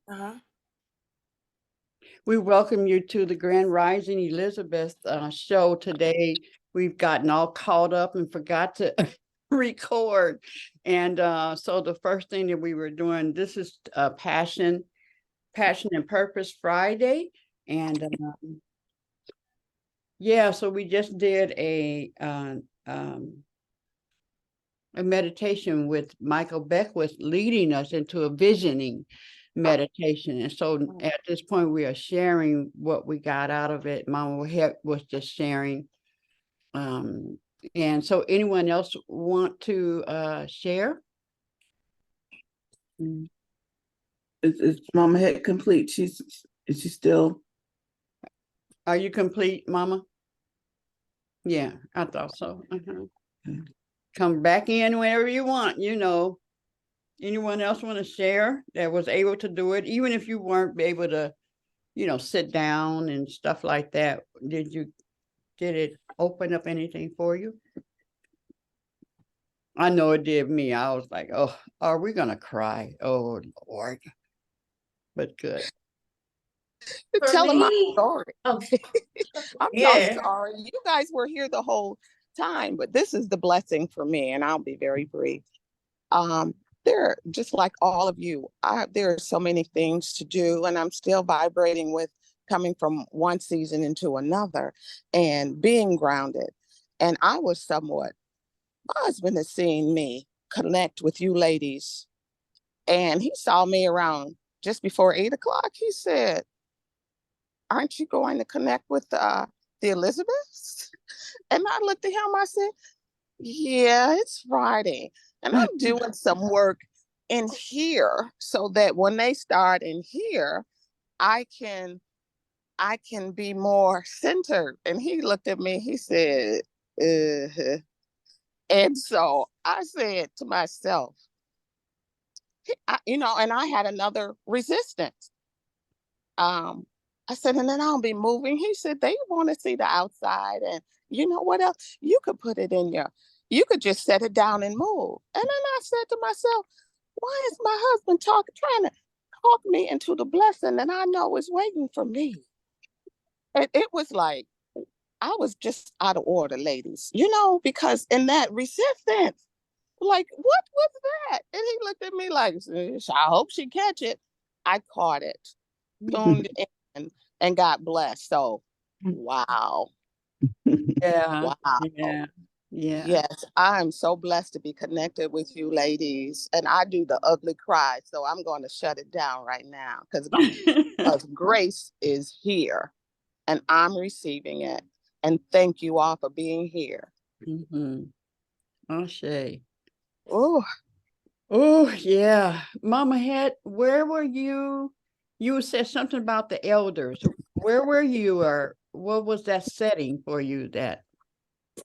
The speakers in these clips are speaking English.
Uh-huh. We welcome you to the Grand Rising Elizabeth show today. We've gotten all caught up and forgot to record. And so the first thing that we were doing, this is Passion and Purpose Friday. And yeah, so we just did a meditation with Michael Beckwith leading us into a visioning meditation. And so at this point, we are sharing what we got out of it. Mama was just sharing. And so anyone else want to share? Is Mama Het complete? Is she still? Are you complete, Mama? Yeah, I thought so. Come back in whenever you want, Anyone else want to share that was able to do it, even if you weren't able to, sit down and stuff like that? Did it open up anything for you? I know it did me. I was like, oh, are we gonna cry? Oh Lord. But good. Tell them my story. Oh. I'm so sorry. You guys were here the whole time, but this is the blessing for me, and I'll be very brief. There, just like all of you, there are so many things to do, and I'm still vibrating with coming from one season into another and being grounded. And I was somewhat, my husband has seen me connect with you ladies, and he saw me around just before 8 o'clock. He said, aren't you going to connect with the Elizabeths? And I looked at him, I said, yeah, it's Friday. And I'm doing some work in here so that when they start in here, I can be more centered. And he looked at me, he said, and so I said to myself, and I had another resistance. I said, and then I'll be moving. He said, they want to see the outside. And you know what else? You could put it in you could just set it down and move. And then I said to myself, why is my husband trying to talk me into the blessing that I know is waiting for me? And it was like, I was just out of order, ladies, because in that resistance, like, what was that? And he looked at me like, I hope she catch it. I caught it, tuned in, and got blessed. So, wow. Yeah. Wow. Yeah. Yeah. Yes, I'm so blessed to be connected with you ladies. And I do the ugly cry. So I'm going to shut it down right now because grace is here and I'm receiving it. And thank you all for being here. Ashe. Oh, yeah. Mama Het, where were you? You said something about the elders. Where were you, or what was that setting for you? That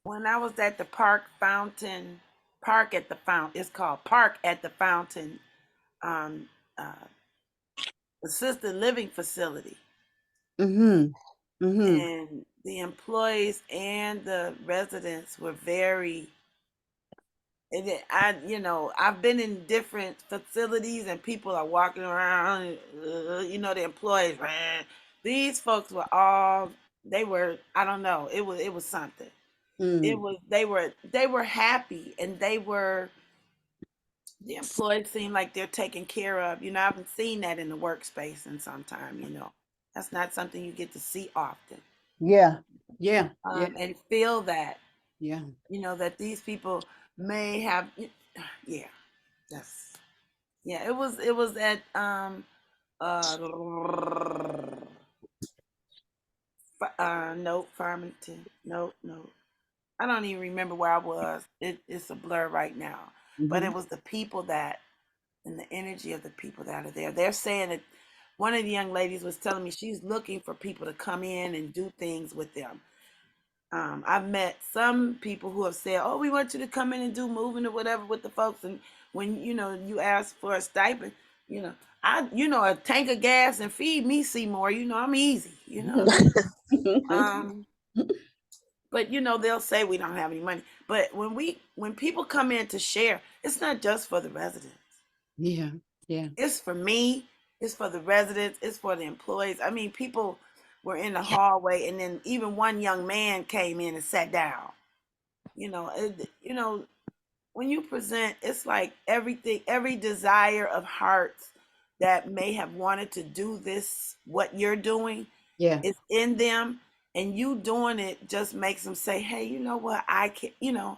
When I was at the Park at the Fountain, it's called Park at the Fountain, um, uh, assisted living facility. And the employees and the residents were very, I've been in different facilities and people are walking around, the employees. These folks were I don't know, it was something. It was they were happy, and the employees seem like they're taken care of. I haven't seen that in the workspace in some time. That's not something you get to see often. Yeah. And feel that. Yeah. That these people may have. Yeah, that's yeah. It was at no, Farmington. No. I don't even remember where I was. It's a blur right now. But it was the people and the energy of the people that are there. They're saying that one of the young ladies was telling me she's looking for people to come in and do things with them. I've met some people who have said, "Oh, we want you to come in and do moving or whatever with the folks." And when you ask for a stipend, a tank of gas and feed me, Seymour. I'm easy. But they'll say we don't have any money. But when people come in to share, it's not just for the residents. Yeah. It's for me. It's for the residents. It's for the employees. I mean, people were in the hallway, and then even one young man came in and sat down. When you present, it's like everything, every desire of hearts that may have wanted to do this, what you're doing, Yeah. is in them, and you doing it just makes them say, "Hey, you know what? I can,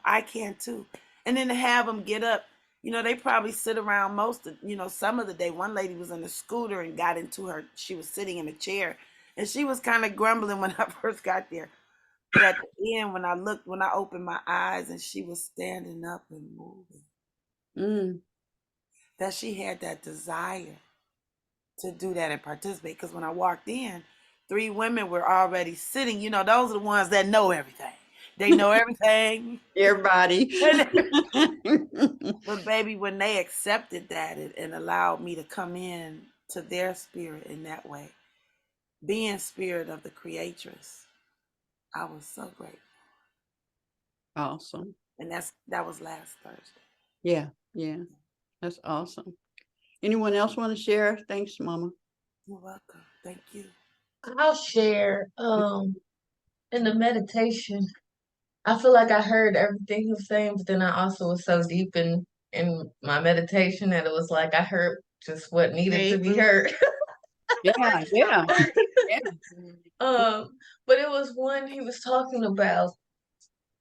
I can too." And then to have them get up, they probably sit around some of the day. One lady was in a scooter and got into her. She was sitting in a chair, and she was kind of grumbling when I first got there. But at the end, when I opened my eyes and she was standing up and moving, that she had that desire to do that and participate. Because when I walked in, 3 women were already sitting. Those are the ones that know everything. They know everything. Everybody. But baby, when they accepted that and allowed me to come in to their spirit in that way, being spirit of the creatress, I was so grateful. Awesome. And that was last Thursday. Yeah. That's awesome. Anyone else want to share? Thanks, Mama. You're welcome. Thank you. I'll share. In the meditation, I feel like I heard everything he was saying, but then I also was so deep in my meditation that it was like I heard just what needed to be heard. Yeah. But it was one he was talking about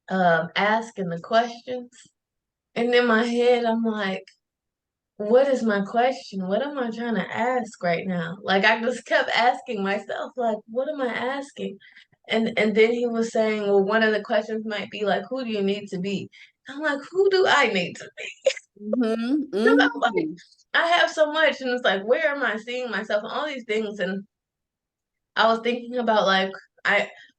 asking the questions. And in my head, I'm like, what is my question? What am I trying to ask right now? Like I just kept asking myself, like, what am I asking? And then he was saying, well, one of the questions might be like, who do you need to be? I'm like, who do I need to be? Because I'm like, I have so much, and it's like, where am I seeing myself and all these things? And I was thinking about like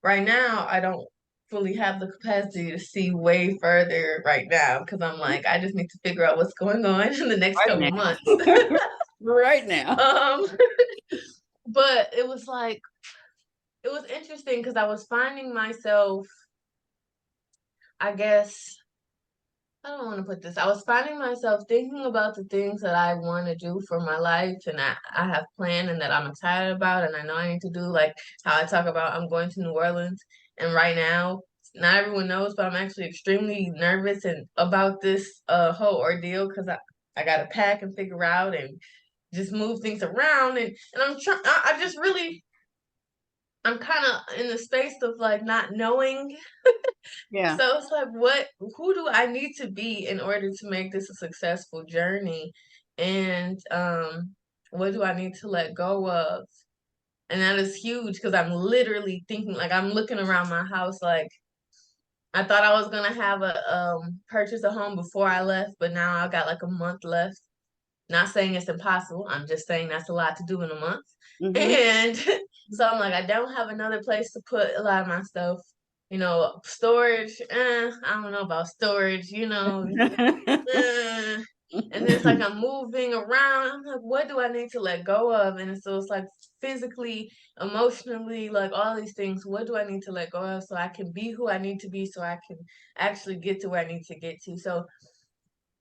right now I don't fully have the capacity to see way further right now because I'm like I just need to figure out what's going on in the next couple months. Right now. But it was like it was interesting because I was finding myself, I guess I don't want to put this. I was finding myself thinking about the things that I want to do for my life and I have planned and that I'm excited about and I know I need to do, like how I talk about I'm going to New Orleans. And right now, not everyone knows, but I'm actually extremely nervous and about this whole ordeal because I got to pack and figure out and just move things around. And I'm trying, I just really, I'm kind of in the space of like not knowing. Yeah. So it's like, who do I need to be in order to make this a successful journey? And what do I need to let go of? And that is huge because I'm literally thinking, like, I'm looking around my house, like, I thought I was gonna have a purchase a home before I left, but now I got like a month left. Not saying it's impossible. I'm just saying that's a lot to do in a month. And so I'm like, I don't have another place to put a lot of my stuff. Storage, I don't know about storage, and then it's like I'm moving around. I'm like, what do I need to let go of? And so it's like physically, emotionally, like all these things, what do I need to let go of so I can be who I need to be so I can actually get to where I need to get to? So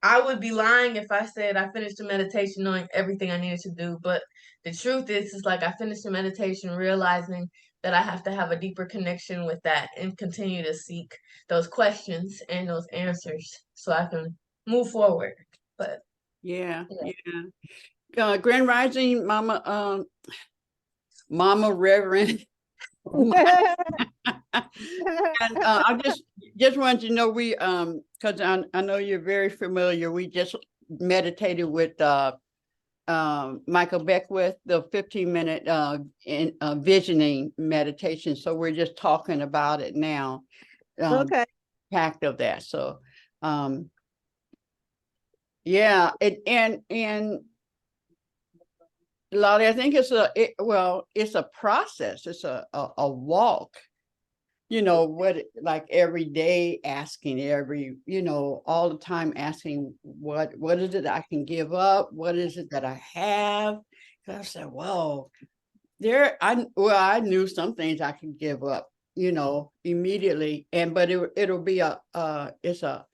I would be lying if I said I finished the meditation knowing everything I needed to do. But the truth is like I finished the meditation realizing that I have to have a deeper connection with that and continue to seek those questions and those answers so I can move forward. But yeah. Grand Rising, Mama Reverend. And I just wanted to know because I know you're very familiar. We just meditated with Michael Beckwith, the 15-minute visioning meditation. So we're just talking about it now. Okay. Packed of that. So yeah, and Lottie, I think it's a process. It's a walk. Like every day asking all the time asking what is it I can give up? What is it that I have? I said, well, I knew some things I could give up, immediately. But it'll be it's a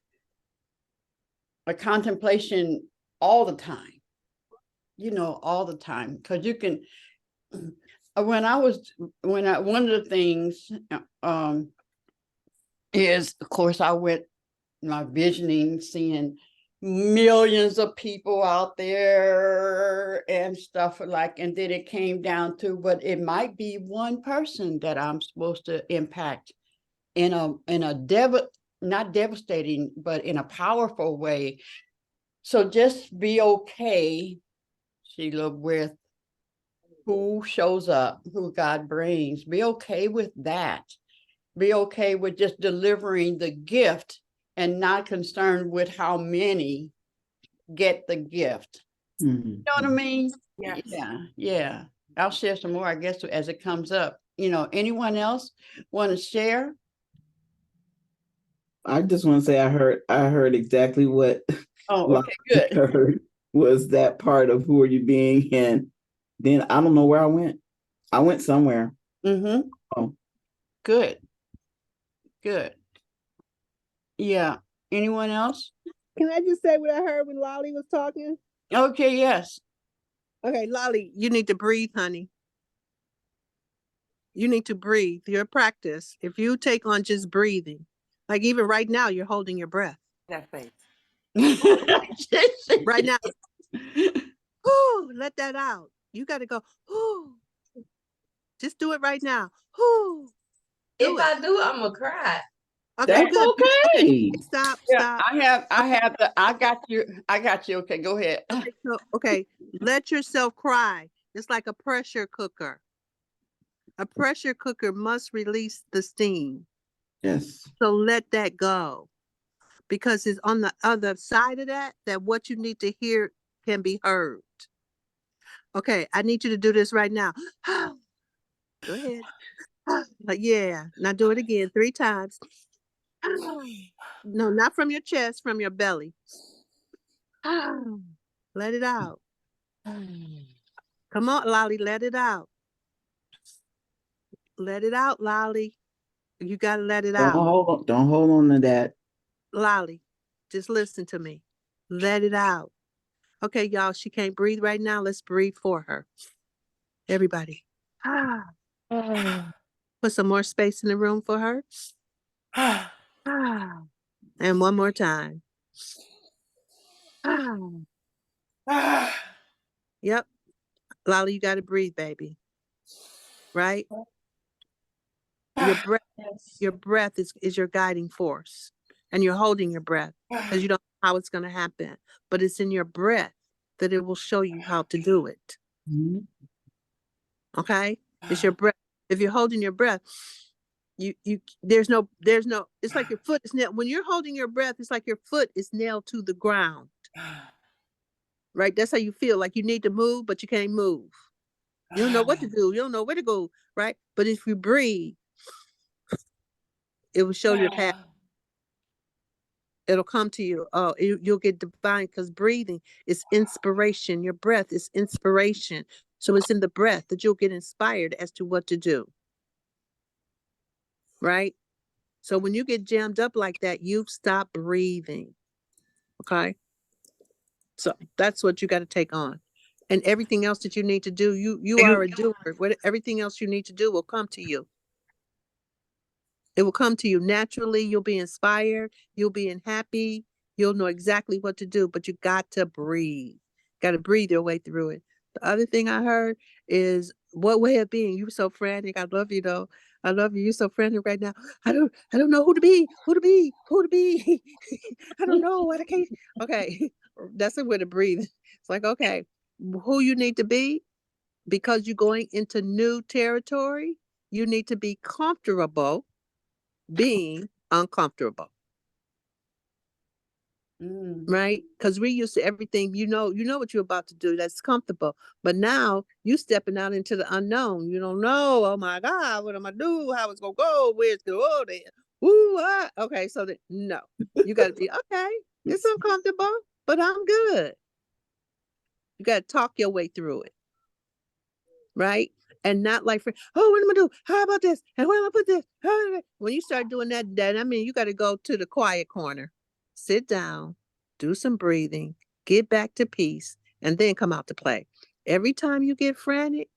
contemplation all the time, all the time, because you can. When I one of the things is, of course, I went my visioning, seeing millions of people out there and stuff and then it came down to, but it might be one person that I'm supposed to impact in a not devastating, but in a powerful way. So just be okay, Sheila, with who shows up, who God brings. Be okay with that. Be okay with just delivering the gift and not concerned with how many get the gift. Mm-hmm. You know what I mean? Yes. Yeah. I'll share some more, I guess, as it comes up. Anyone else want to share? I just want to say I heard exactly what Oh, okay, good. heard was that part of who are you being, and then I don't know where I went. I went somewhere. Mm-hmm. Oh. Good. Yeah. Anyone else? Can I just say what I heard when Lolly was talking? Okay, yes. Okay, Lolly, you need to breathe, honey. You need to breathe. Your practice. If you take on just breathing, like even right now, you're holding your breath. That face. Right now, whoo, let that out. You got to go, whoo. Just do it right now. Whoo. If I do, I'm gonna cry. Okay, That's good. okay. Stop. I got you. Okay, go ahead. Okay, let yourself cry. It's like a pressure cooker. A pressure cooker must release the steam. Yes. So let that go. Because it's on the other side of that what you need to hear can be heard. Okay, I need you to do this right now. Go ahead. Yeah, now do it again 3 times. No, not from your chest, from your belly. Let it out. Come on, Lolly, let it out. Let it out, Lolly. You got to let it out. Don't hold on to that. Lolly, just listen to me. Let it out. Okay, y'all, she can't breathe right now. Let's breathe for her. Everybody. Put some more space in the room for her. And one more time. Yep. Lolly, you got to breathe, baby. Right? Your breath is your guiding force. And you're holding your breath because you don't know how it's going to happen. But it's in your breath that it will show you how to do it. Mm-hmm. Okay? It's your breath. If you're holding your breath, there's no, it's like your foot is nailed. When you're holding your breath, it's like your foot is nailed to the ground. Right? That's how you feel. Like you need to move, but you can't move. You don't know what to do. You don't know where to go. Right? But if you breathe, it will show your path. It'll come to you. Oh, you'll get divine, because breathing is inspiration. Your breath is inspiration. So it's in the breath that you'll get inspired as to what to do. Right? So when you get jammed up like that, you've stopped breathing. Okay? So that's what you got to take on. And everything else that you need to do, you are a doer. Everything else you need to do will come to you. It will come to you naturally. You'll be inspired. You'll be happy. You'll know exactly what to do, but you got to breathe. Got to breathe your way through it. The other thing I heard is, what way of being? You're so frantic. I love you though. I love you. You're so frantic right now. I don't know who to be. I don't know what I can't. Okay. That's a way to breathe. It's like, okay, who you need to be, because you're going into new territory. You need to be comfortable being uncomfortable. Right? Because we're used to everything, you know what you're about to do, that's comfortable. But now you stepping out into the unknown. You don't know, oh my God, what am I do? How it's gonna go? Where's the go there? Okay, so no. You gotta be okay, it's uncomfortable, but I'm good. You gotta talk your way through it. Right? And not like, oh, what am I do? How about this? And where am I put this? When you start doing that, I mean, you got to go to the quiet corner, sit down, do some breathing, get back to peace, and then come out to play. Every time you get frantic,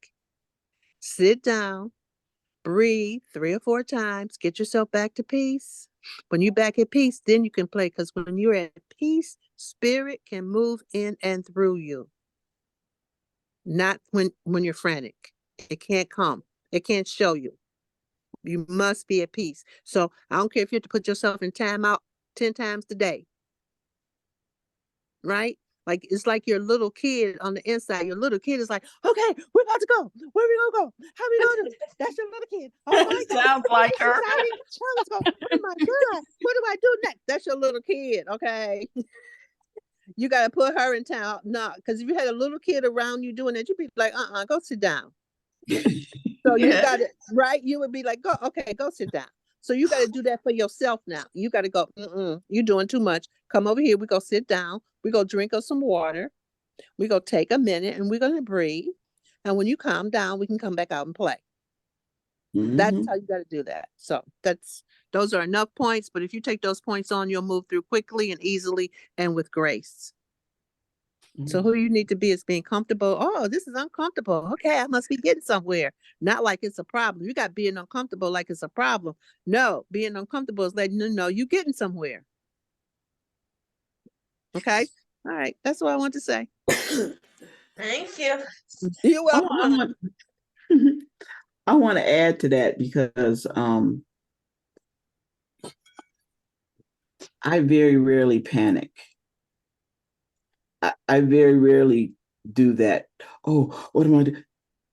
sit down, breathe 3 or 4 times, get yourself back to peace. When you're back at peace, then you can play, because when you're at peace, spirit can move in and through you. Not when you're frantic. It can't come. It can't show you. You must be at peace. So I don't care if you have to put yourself in timeout 10 times a day. Right? Like, it's like your little kid on the inside. Your little kid is like, okay, we're about to go. Where are we gonna go? How are we gonna do it? That's your little kid. Oh my God. Sounds like This is her. exciting. Oh, let's go. Oh my God. What do I do next? That's your little kid. Okay. You got to put her in town. No, because if you had a little kid around you doing that, you'd be like, go sit down. So you got to, right? You would be like, go sit down. So you got to do that for yourself now. You got to go, you're doing too much. Come over here. We go sit down. We go drink us some water. We go take a minute and we're going to breathe. And when you calm down, we can come back out and play. That's how you got to do that. So those are enough points. But if you take those points on, you'll move through quickly and easily and with grace. So who you need to be is being comfortable. Oh, this is uncomfortable. Okay, I must be getting somewhere. Not like it's a problem. You got being uncomfortable like it's a problem. No, being uncomfortable is letting you know you're getting somewhere. Okay? All right. That's what I want to say. Thank you. You're welcome. I want to add to that because I very rarely panic. I very rarely do that. Oh, what am I doing?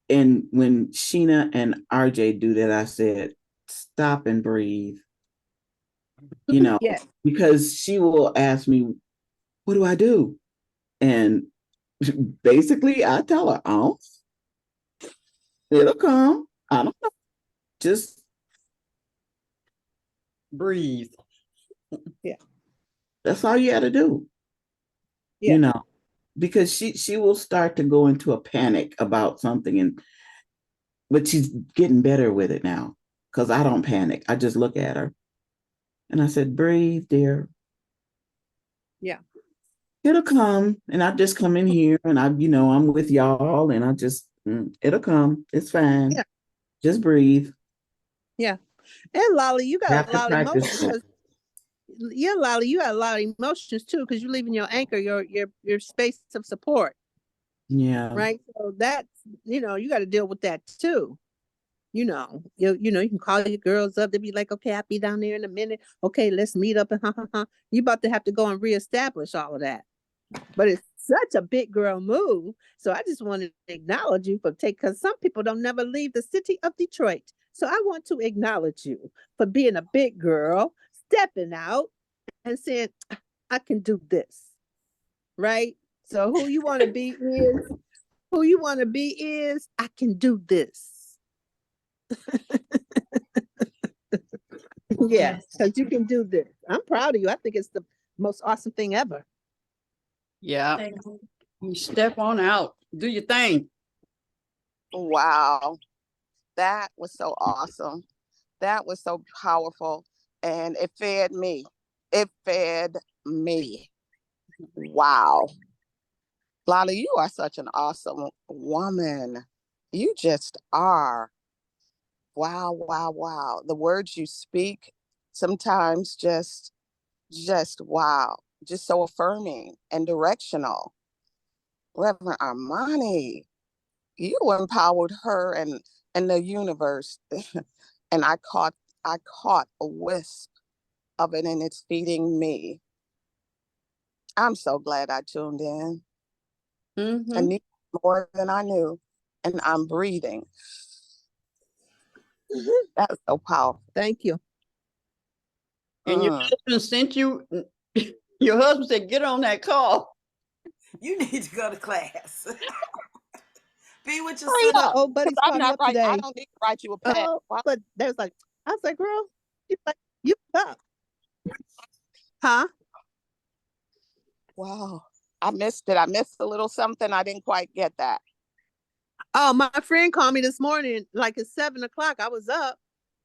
And when Sheena and RJ do that, I said, stop and breathe. Yes. Because she will ask me, what do I do? And basically I tell her, oh, it'll come. I don't know. Just breathe. Yeah. That's all you got to do. Yeah. Because she will start to go into a panic about something, but she's getting better with it now because I don't panic. I just look at her and I said, breathe, dear. Yeah. It'll come. And I just come in here and I'm with y'all and I just, it'll come. It's fine. Yeah. Just breathe. Yeah. And Lolly, you got a lot of emotions. That. Yeah, Lolly, you got a lot of emotions too, because you're leaving your anchor, your space of support. Yeah. Right. So that's, you got to deal with that too. You can call your girls up. They'll be like, okay, I'll be down there in a minute. Okay, let's meet up. And you about to have to go and reestablish all of that. But it's such a big girl move. So I just wanted to acknowledge you because some people don't never leave the city of Detroit. So I want to acknowledge you for being a big girl, stepping out and saying, I can do this. Right? So who you want to be is, I can do this. Yeah, because you can do this. I'm proud of you. I think it's the most awesome thing ever. Yeah. You step on out. Do your thing. Wow. That was so awesome. That was so powerful. And it fed me. It fed me. Wow. Lolly, you are such an awesome woman. You just are. Wow, wow, wow. The words you speak sometimes just wow. Just so affirming and directional. Reverend Armani, you empowered her and the universe. And I caught a wisp of it and it's feeding me. I'm so glad I tuned in. I need more than I knew. And I'm breathing. That's so powerful. Thank you. And your husband sent you, your husband said, get on that call. You need to go to class. Be with your son. My old buddy's called me up today. I don't need to write you a pet. But there's I was like, girl, you up. Huh? Wow. I missed it. I missed a little something. I didn't quite get that. Oh, my friend called me this morning, like at 7:00. I was up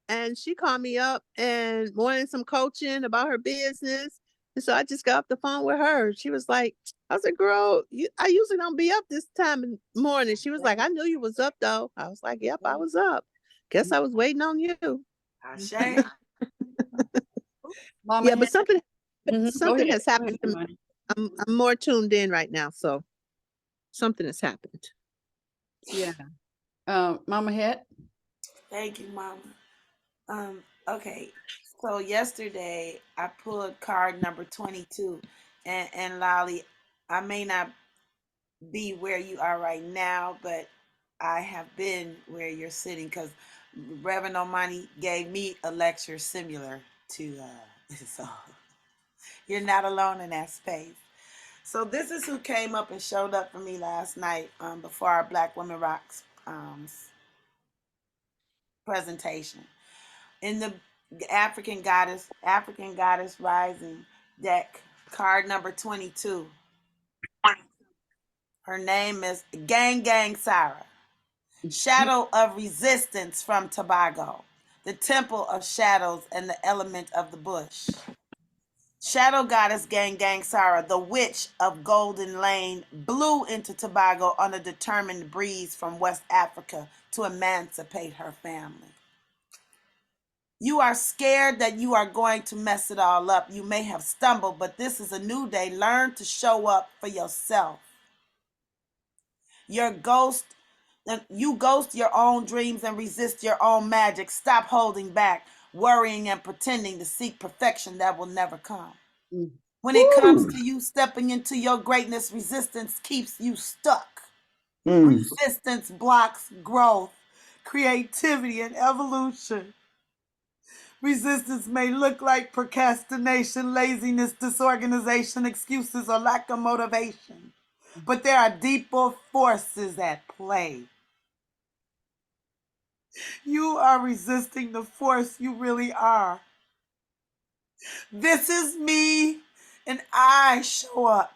and she called me up and wanted some coaching about her business. And so I just got off the phone with her. She was like, I said, girl, I usually don't be up this time in the morning. She was like, I knew you was up though. I was like, yep, I was up. Guess I was waiting on you. Ashe. Mama Yeah, but had, something go something ahead. has Go happened ahead, to me. Money. I'm more tuned in right now, so something has happened. Yeah. Mama had. Thank you, Mama. Okay. So yesterday I pulled card number 22, and Lolly, I may not be where you are right now, but I have been where you're sitting because Reverend Omani gave me a lecture similar to so you're not alone in that space. So this is who came up and showed up for me last night before our Black Women Rocks presentation. In the African Goddess Rising deck, card number 22. Her name is Gang Gang Sarah. Shadow of resistance from Tobago, the temple of shadows and the element of the bush. Shadow goddess Gang Gang Sarah, the witch of Golden Lane, blew into Tobago on a determined breeze from West Africa to emancipate her family. You are scared that you are going to mess it all up. You may have stumbled, but this is a new day. Learn to show up for yourself. You ghost your own dreams and resist your own magic. Stop holding back, worrying and pretending to seek perfection that will never come. When it comes to you stepping into your greatness, resistance keeps you stuck. Resistance blocks growth, creativity, and evolution. Resistance may look like procrastination, laziness, disorganization, excuses, or lack of motivation, but there are deeper forces at play. You are resisting the force you really are. This is me, and I show up.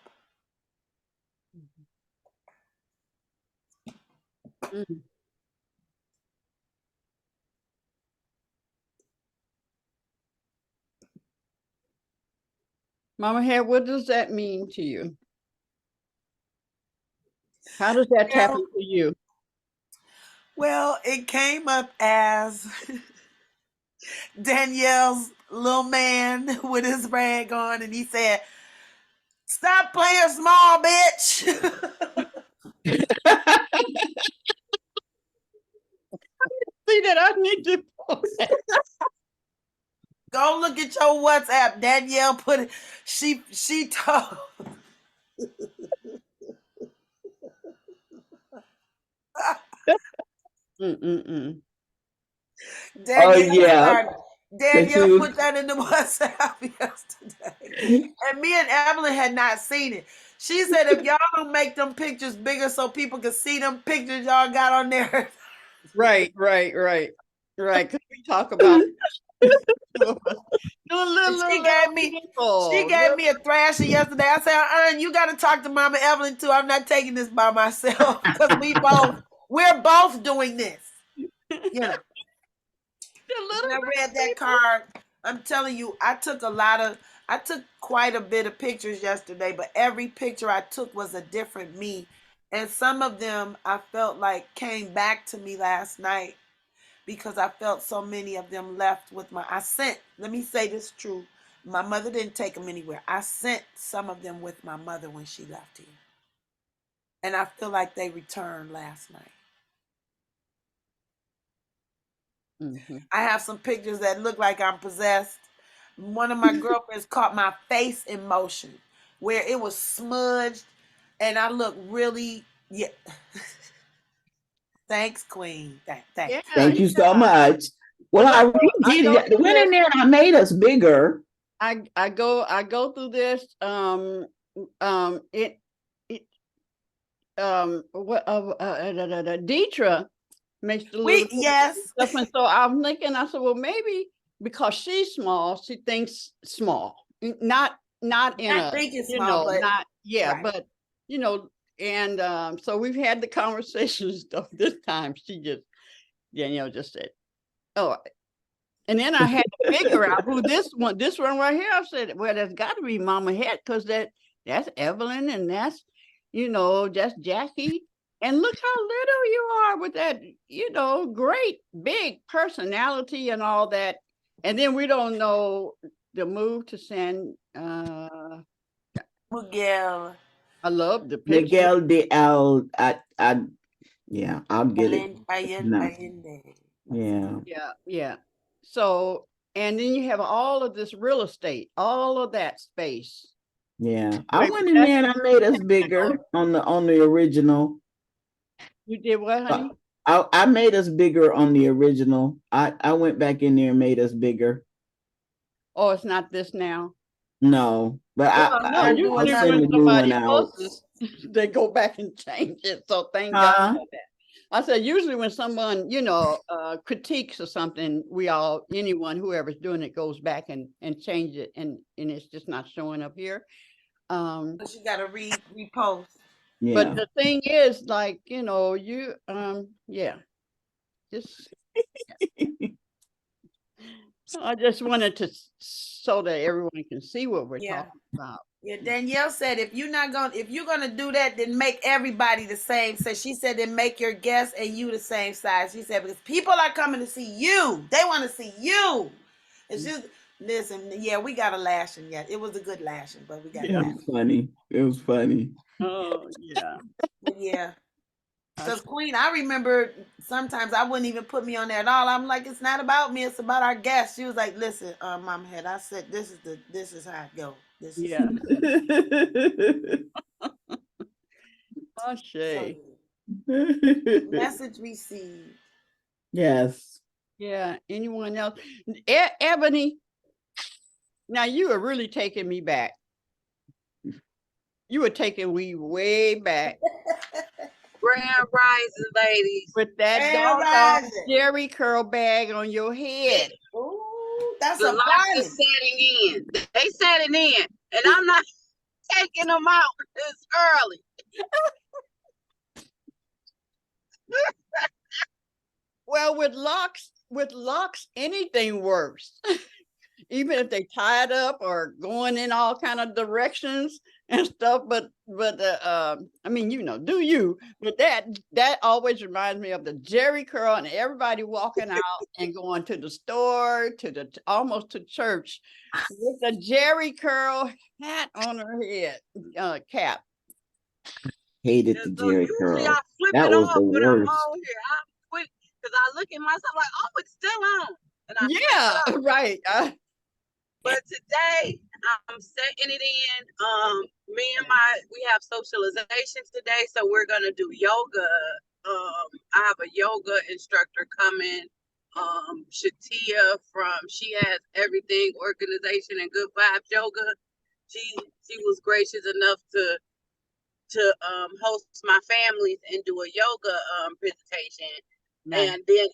Mama had, what does that mean to you? How does that happen to you? Well, it came up as Danielle's little man with his rag on, and he said, "Stop playing small, bitch." See that I need to post that. Go look at your WhatsApp. Danielle put it. She told. Danielle put that in the WhatsApp yesterday. And me and Evelyn had not seen it. She said, if y'all don't make them pictures bigger so people can see them pictures y'all got on there. Right. Because we talk about she gave me a thrasher yesterday. I said, you got to talk to Mama Evelyn too. I'm not taking this by myself because we're both doing this. You know. When I read that card, I'm telling you, I took quite a bit of pictures yesterday, but every picture I took was a different me. And some of them I felt like came back to me last night because I felt so many of them left with let me say this true. My mother didn't take them anywhere. I sent some of them with my mother when she left here. And I feel like they returned last night. I have some pictures that look like I'm possessed. One of my girlfriends caught my face in motion where it was smudged and I look really, yeah. Thanks, Queen. Thanks. Thank you so much. Well, I redid it. I went in there and I made us bigger. I go through this. Deetra makes the little stuff, and so I'm thinking. I said, well, maybe because she's small, she thinks small, not in a, small, but not right. but and so we've had the conversation stuff. This time Danielle just said, oh, And then I had to figure out who this one right here. I said, well, there's got to be Mama Het, because that's Evelyn, and that's, that's Jackie. And look how little you are with that, great big personality and all that. And then we don't know the move to San. Miguel. I love the picture. Miguel de Al. Yeah, I'll get it. No. Yeah. Yeah. So, and then you have all of this real estate, all of that space. Yeah, I went in there and I made us bigger on the original. You did what, honey? I made us bigger on the original. I went back in there and made us bigger. Oh, it's not this now. No, but I'll send the new one out. They go back and change it. So thank God for that. I said, usually when someone, critiques or something, whoever's doing it goes back and change it, and it's just not showing up here. But you gotta repost. Yeah. But the thing is, like, just I just wanted to, so that everyone can see what we're talking about. Yeah, Danielle said if you're gonna do that, then make everybody the same. So she said then make your guests and you the same size. She said because people are coming to see you. They want to see you. It's just listen, we got a lashing. Yeah, it was a good lashing, but we got it was funny. It was funny. Oh yeah. Yeah. Because Queen, I remember sometimes I wouldn't even put me on there at all. I'm like, it's not about me, it's about our guests. She was like, listen, Mama Het, I said this is how it go. Message received. Yes. Yeah. Anyone else? Ebony. Now you are really taking me back. You were taking me way back. Grand Rising, ladies. With that Jerry curl bag on your head. Ooh, that's the light is setting in. They setting in, and I'm not taking them out. It's early. Well, with locks, anything works. Even if they tied up or going in all kind of directions and stuff, but I mean, do you? But that always reminds me of the Jerry curl and everybody walking out and going to the store, almost to church with the Jerry curl hat on her head, cap. Hated the Jerry curl. I flip that it was off the when worst. I'm on here. I'm quick because I look at myself like, oh, it's still on. And right. But today I'm setting it in. We have socialization today, so we're gonna do yoga. I have a yoga instructor coming. Shatia she has everything organization and good vibes yoga. She was gracious enough to host my families and do a yoga presentation. Nice. And then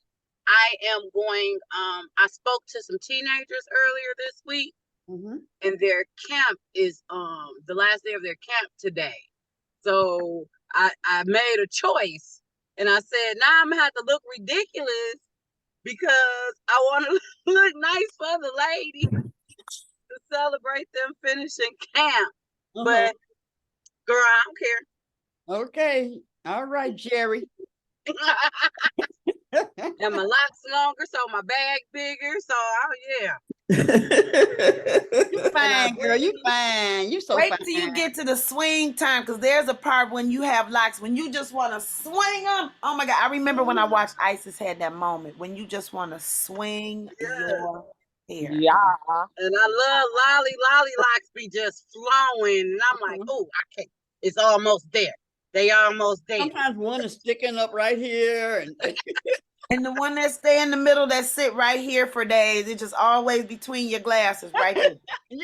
I am going, I spoke to some teenagers earlier this week, and their camp is the last day of their camp today. So I made a choice, and I said, now I'm gonna have to look ridiculous because I want to look nice for the ladies to celebrate them finishing camp. But girl, I don't care. Okay. All right, Jerry. And my locks longer, so my bag bigger. So You fine, girl. You fine. You so Wait fine. till you get to the swing time, because there's a part when you have locks when you just want to swing them. Oh my God! I remember when I watched Isis had that moment when you just want to swing your hair. Yeah, and I love lolly locks be just flowing, and I'm like, oh, I can't. It's almost there. They almost there. Sometimes one is sticking up right here, and the one that stay in the middle that sit right here for days. It's just always between your glasses, right there,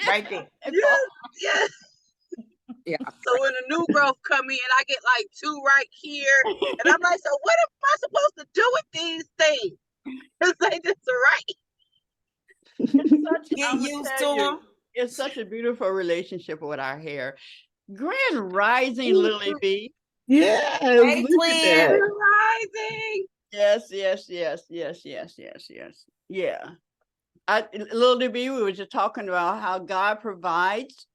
right there. Yeah. Yeah. So when the new growth come in, I get like two right here, and I'm like, so what am I supposed to do with these things? Because they just right. Get used to them. It's such a beautiful relationship with our hair. Grand Rising, Lily B. Yeah. Hey, twin. Rising. Yes. Yeah. little DB, we were just talking about how God provides.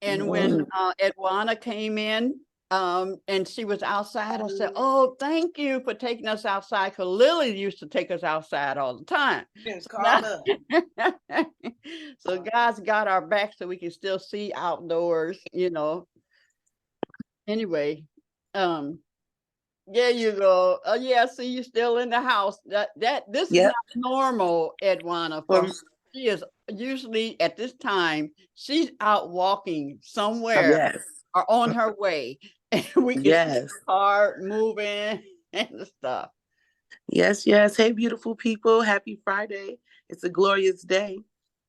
And when Edwana came in, and she was outside, I said, "Oh, thank you for taking us outside." Because Lily used to take us outside all the time. It's So, called up. so God's got our back so we can still see outdoors, Anyway, there you go. Yeah, see, you're still in the house. This is not normal, Edwana. For she is usually at this time, she's out walking somewhere or on her way. And we can see the car moving and stuff. Yes, yes. Hey, beautiful people. Happy Friday. It's a glorious day.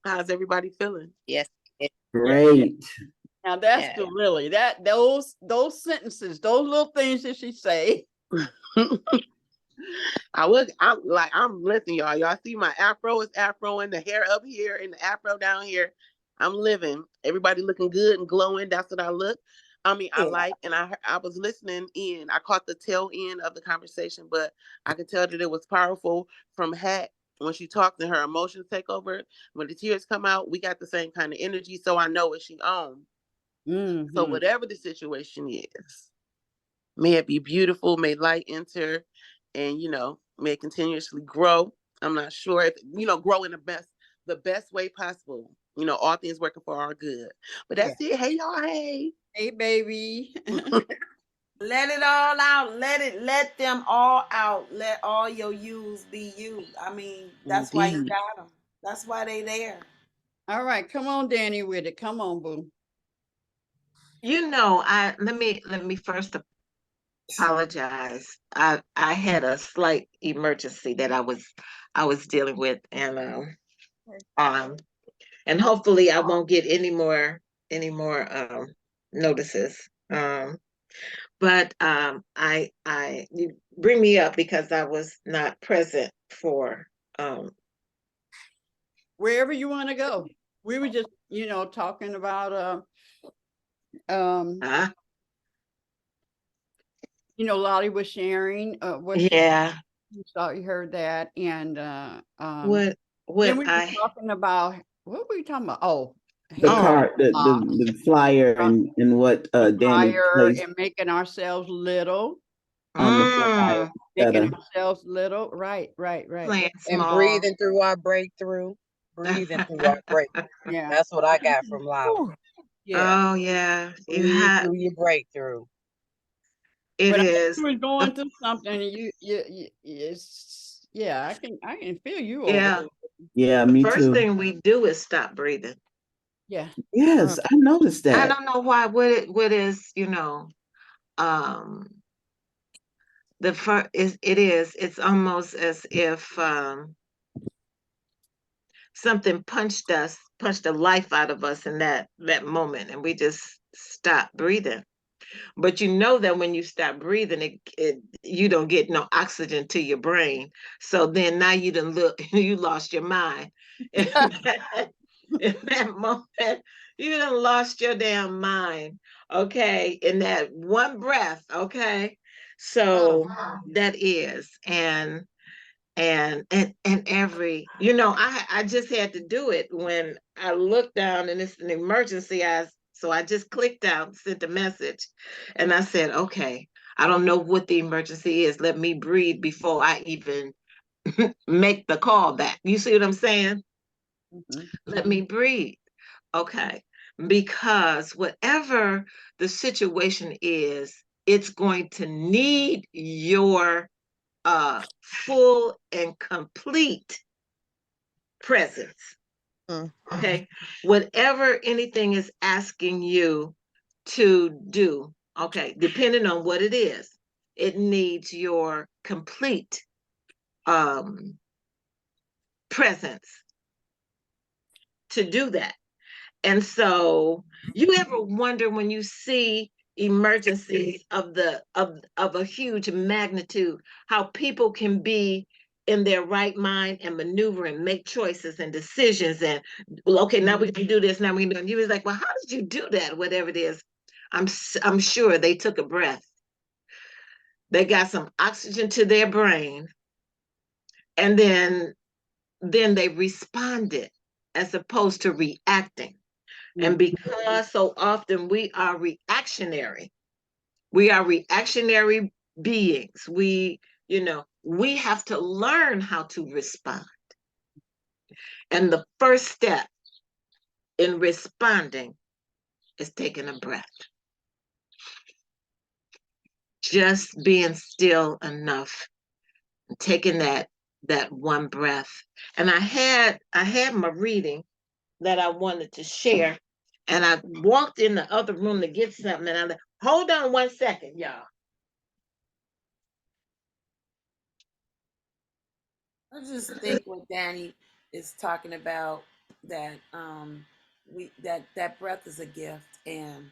How's everybody feeling? Yes. Great. Now that's the really those sentences, those little things that she say. I'm listening, y'all. Y'all see my afro is afroing, the hair up here and the afro down here. I'm living. Everybody looking good and glowing. That's what I look. I mean, I like, and I was listening in. I caught the tail end of the conversation, but I could tell that it was powerful from Hat when she talked and her emotions take over. When the tears come out, we got the same kind of energy. So I know what she on. Mm-hmm. So whatever the situation is, may it be beautiful, may light enter, and may it continuously grow. I'm not sure if grow in the best way possible. All things working for our good. But that's it. Hey y'all, hey. Hey baby. Let it all out. Let them all out. Let all your yous be you. I mean, that's why you got them. That's why they there. All right, come on, Danny, with it. Come on, boo. Let me first apologize. I had a slight emergency that I was dealing with, and hopefully I won't get any more notices. But you bring me up because I was not present for wherever you want to go. We were just talking about Lottie was sharing what you thought you heard that, and what then we were talking about what were we talking about? Oh, the card, the flyer, and what Danny placed and making ourselves little on the flyer, making ourselves little, right, and breathing through our breakthrough. Breathing through our breakthrough. Yeah, that's what I got from Lottie. Yeah. Oh yeah, breathe through your breakthrough. It is. You were going through something. I can feel you over there. Yeah, me too. First thing we do is stop breathing. Yeah. Yes, I noticed that. I don't know why. What is the first is it's almost as if something punched the life out of us in that moment, and we just stop breathing. But that when you stop breathing, you don't get no oxygen to your brain. So then now you lost your mind. In that moment, you done lost your damn mind. Okay, in that one breath. Okay, so that is and every I just had to do it when I looked down and it's an emergency. So I just clicked out, sent a message, and I said, okay, I don't know what the emergency is. Let me breathe before I even make the call back. You see what I'm saying? Mm-hmm. Let me breathe. Okay. Because whatever the situation is, it's going to need your full and complete presence. Okay. Whatever anything is asking you to do, okay, depending on what it is, it needs your complete presence to do that. And so you ever wonder when you see emergencies of a huge magnitude, how people can be in their right mind and maneuver and make choices and decisions and, well, okay, now we can do this, now we can do it. And you was like, well, how did you do that? Whatever it is, I'm sure they took a breath. They got some oxygen to their brain, and then then they responded as opposed to reacting. And because so often we are reactionary beings. We have to learn how to respond. And the first step in responding is taking a breath. Just being still enough, taking that one breath. And I had my reading that I wanted to share, and I walked in the other room to get something, and I hold on one second, y'all. I just think what Danny is talking about, that that breath is a gift. And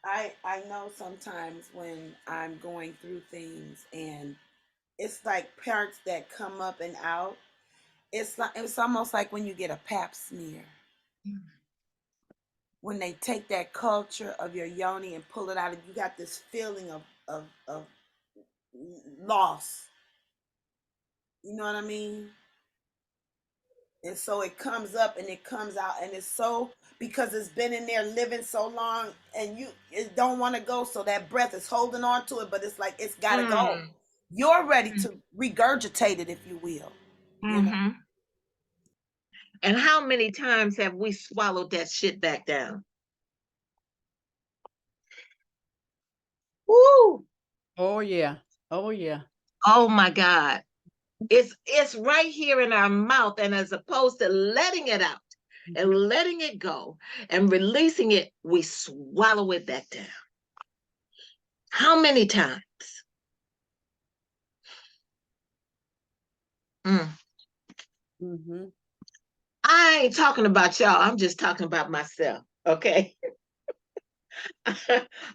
I know sometimes when I'm going through things and it's like parts that come up and out. It's almost like when you get a pap smear. When they take that culture of your yoni and pull it out, and you got this feeling of loss. You know what I mean? And so it comes up and it comes out, and it's so, because it's been in there living so long, and it don't want to go, so that breath is holding on to it, but it's like it's got to go. You're ready to regurgitate it, if you will. You know? And how many times have we swallowed that shit back down? Woo! Oh yeah. Oh yeah. Oh my God. It's right here in our mouth, and as opposed to letting it out and letting it go and releasing it, we swallow it back down. How many times? I ain't talking about y'all. I'm just talking about myself. Okay.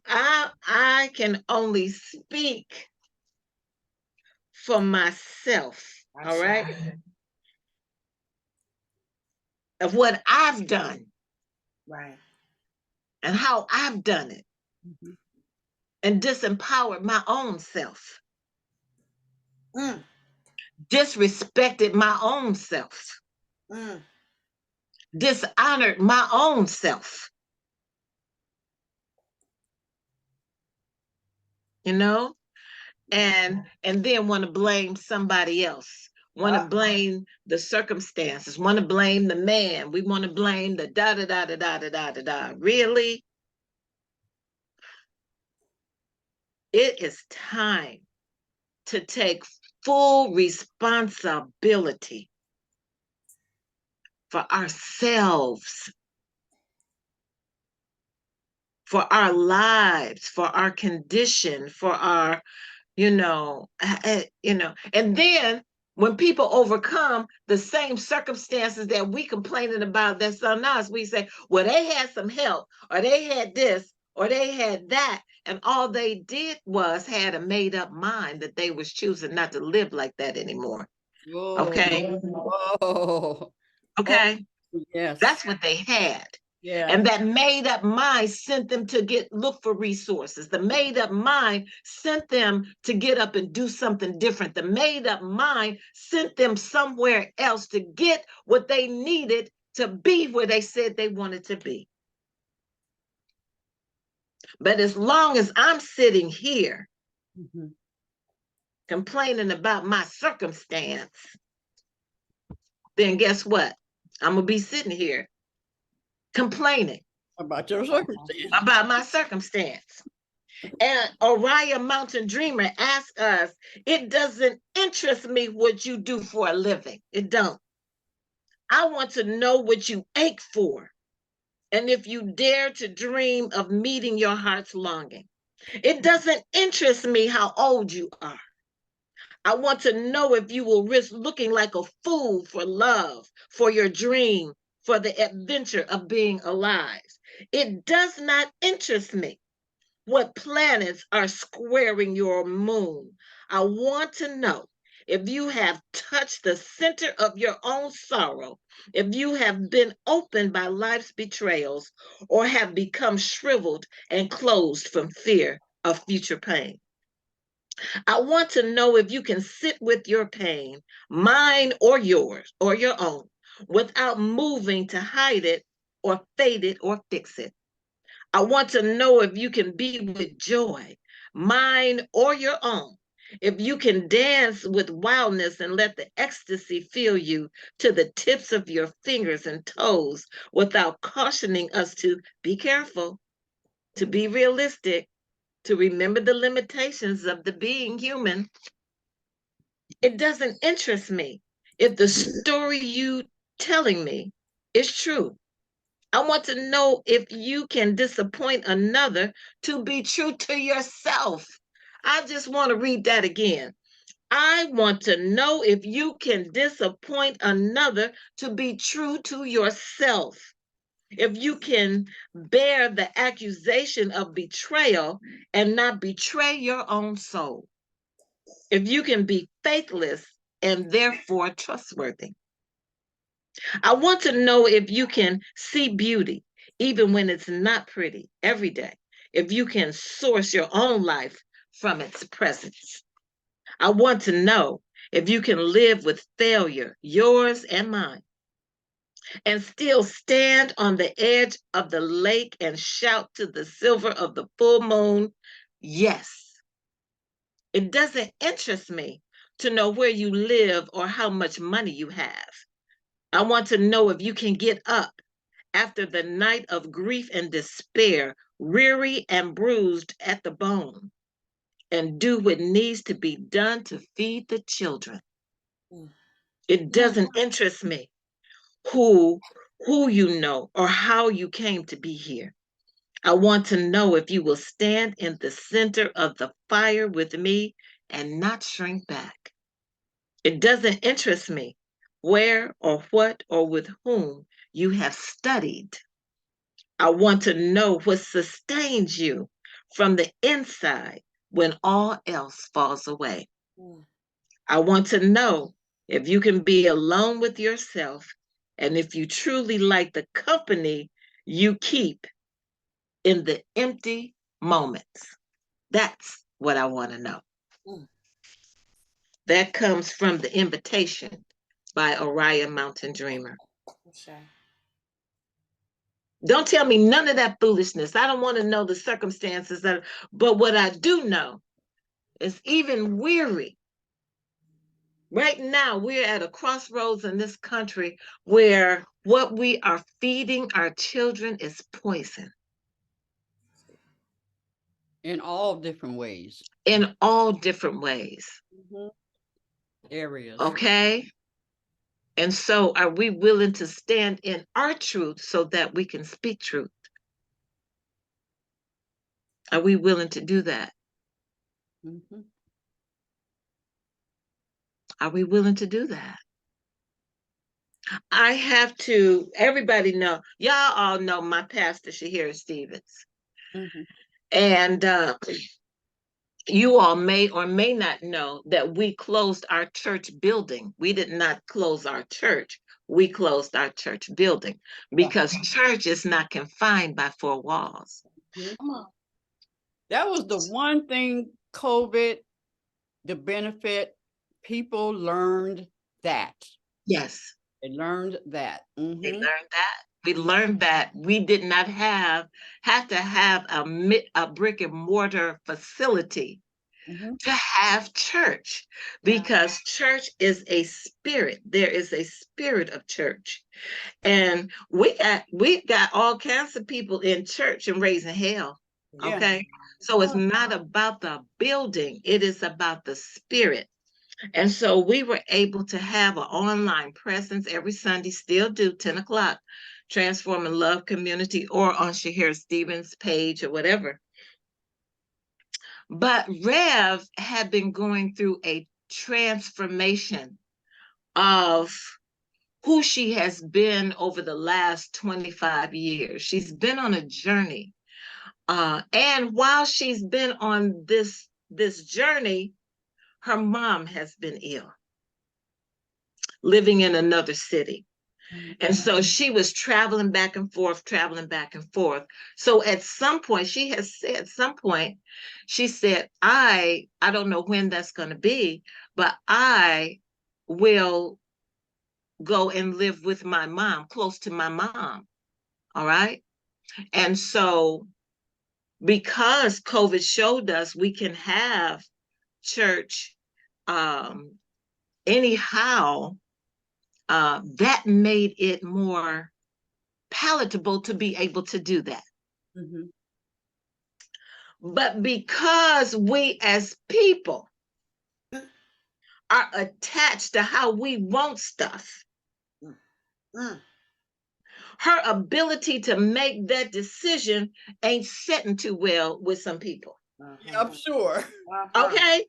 I can only speak for myself. All right. Of what I've done. Right. And how I've done it. And disempowered my own self. Disrespected my own self. Dishonored my own self. You know? And then want to blame somebody else. Want to blame the circumstances. Want to blame the man. We want to blame the da da da da da da da da da. Really? It is time to take full responsibility for ourselves, for our lives, for our condition, for our, and then when people overcome the same circumstances that we complaining about that's on us, we say, well, they had some help, or they had this, or they had that, and all they did was had a made up mind that they was choosing not to live like that anymore. Whoa. Okay. Whoa. Okay. Oh, yes. That's what they had. Yeah. And that made up mind sent them to look for resources. The made up mind sent them to get up and do something different. The made up mind sent them somewhere else to get what they needed to be where they said they wanted to be. But as long as I'm sitting here complaining about my circumstance, then guess what? I'm going to be sitting here complaining about your circumstance. About my circumstance. And Oriah Mountain Dreamer asked us, it doesn't interest me what you do for a living. It don't. I want to know what you ache for. And if you dare to dream of meeting your heart's longing. It doesn't interest me how old you are. I want to know if you will risk looking like a fool for love, for your dream, for the adventure of being alive. It does not interest me what planets are squaring your moon. I want to know if you have touched the center of your own sorrow, if you have been opened by life's betrayals, or have become shriveled and closed from fear of future pain. I want to know if you can sit with your pain, mine or yours, or your own, without moving to hide it or fade it or fix it. I want to know if you can be with joy, mine or your own. If you can dance with wildness and let the ecstasy fill you to the tips of your fingers and toes without cautioning us to be careful, to be realistic, to remember the limitations of the being human. It doesn't interest me if the story you telling me is true. I want to know if you can disappoint another to be true to yourself. I just want to read that again. I want to know if you can disappoint another to be true to yourself. If you can bear the accusation of betrayal and not betray your own soul. If you can be faithless and therefore trustworthy. I want to know if you can see beauty, even when it's not pretty, every day. If you can source your own life from its presence. I want to know if you can live with failure, yours and mine, and still stand on the edge of the lake and shout to the silver of the full moon, yes. It doesn't interest me to know where you live or how much money you have. I want to know if you can get up after the night of grief and despair, weary and bruised at the bone, and do what needs to be done to feed the children. It doesn't interest me who you know or how you came to be here. I want to know if you will stand in the center of the fire with me and not shrink back. It doesn't interest me where or what or with whom you have studied. I want to know what sustains you from the inside when all else falls away. I want to know if you can be alone with yourself and if you truly like the company you keep in the empty moments. That's what I want to know. That comes from The Invitation by Mariah Mountain Dreamer. Don't tell me none of that foolishness. I don't want to know the circumstances but what I do know is even weary. Right now, we're at a crossroads in this country where what we are feeding our children is poison. In all different ways. In all different ways. Areas. Okay? And so are we willing to stand in our truth so that we can speak truth? Are we willing to do that? Are we willing to do that? I have to, everybody know, y'all all know my pastor, Shahira Stevens. And you all may or may not know that we closed our church building. We did not close our church. We closed our church building because church is not confined by four walls. That was the one thing COVID, the benefit, people learned that. Yes. They learned that. They learned that. We learned that we did not have to have a brick and mortar facility to have church, because church is a spirit. There is a spirit of church, and we got all kinds of people in church and raising hell. Okay, so it's not about the building; it is about the spirit. And so we were able to have an online presence every Sunday, still do 10 o'clock, Transform and Love Community, or on Shahira Stevens' page or whatever. But Rev had been going through a transformation of who she has been over the last 25 years. She's been on a journey. And while she's been on this journey, her mom has been ill, living in another city. And so she was traveling back and forth, traveling back and forth. So at some point, she has said, at some point, she said, I don't know when that's going to be, but I will go and live with my mom, close to my mom. All right. And so because COVID showed us we can have church anyhow, that made it more palatable to be able to do that. Mhm. But because we as people are attached to how we want stuff, her ability to make that decision ain't sitting too well with some people. Yeah, I'm sure. Okay?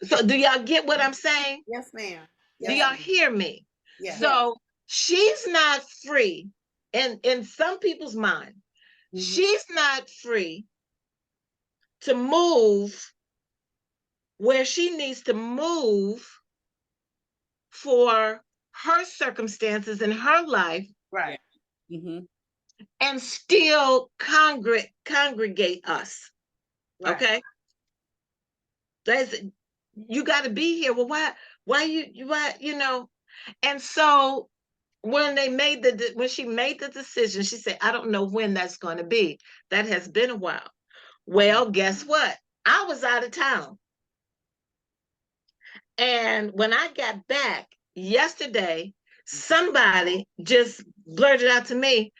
So do y'all get what I'm saying? Yes, ma'am. Do Yes, y'all ma'am. hear me? Yes. So she's not free, in some people's mind, she's not free to move where she needs to move for her circumstances in her life, Right. and still congregate us. Right. Okay? That's, you got to be here. Well, why you know? And so when she made the decision, she said, I don't know when that's going to be. That has been a while. Well, guess what? I was out of town. And when I got back yesterday, somebody just blurted out to me,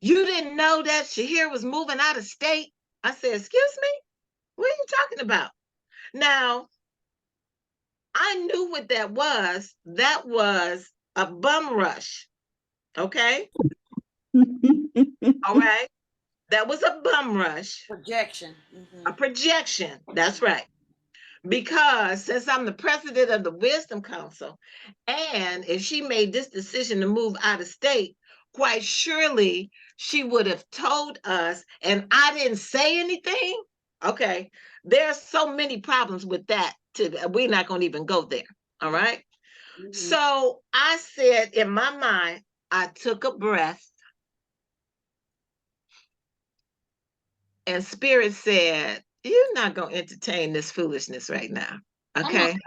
you didn't know that Shahir was moving out of state? I said, excuse me? What are you talking about? Now, I knew what that was. That was a bum rush. Okay? All right? That was a bum rush. Projection. A projection. That's right. Because since I'm the president of the Wisdom Council, and if she made this decision to move out of state, quite surely she would have told us, and I didn't say anything. Okay, there's so many problems with that. We're not going to even go there. All right. So I said in my mind, I took a breath, and Spirit said, you're not going to entertain this foolishness right now. Okay.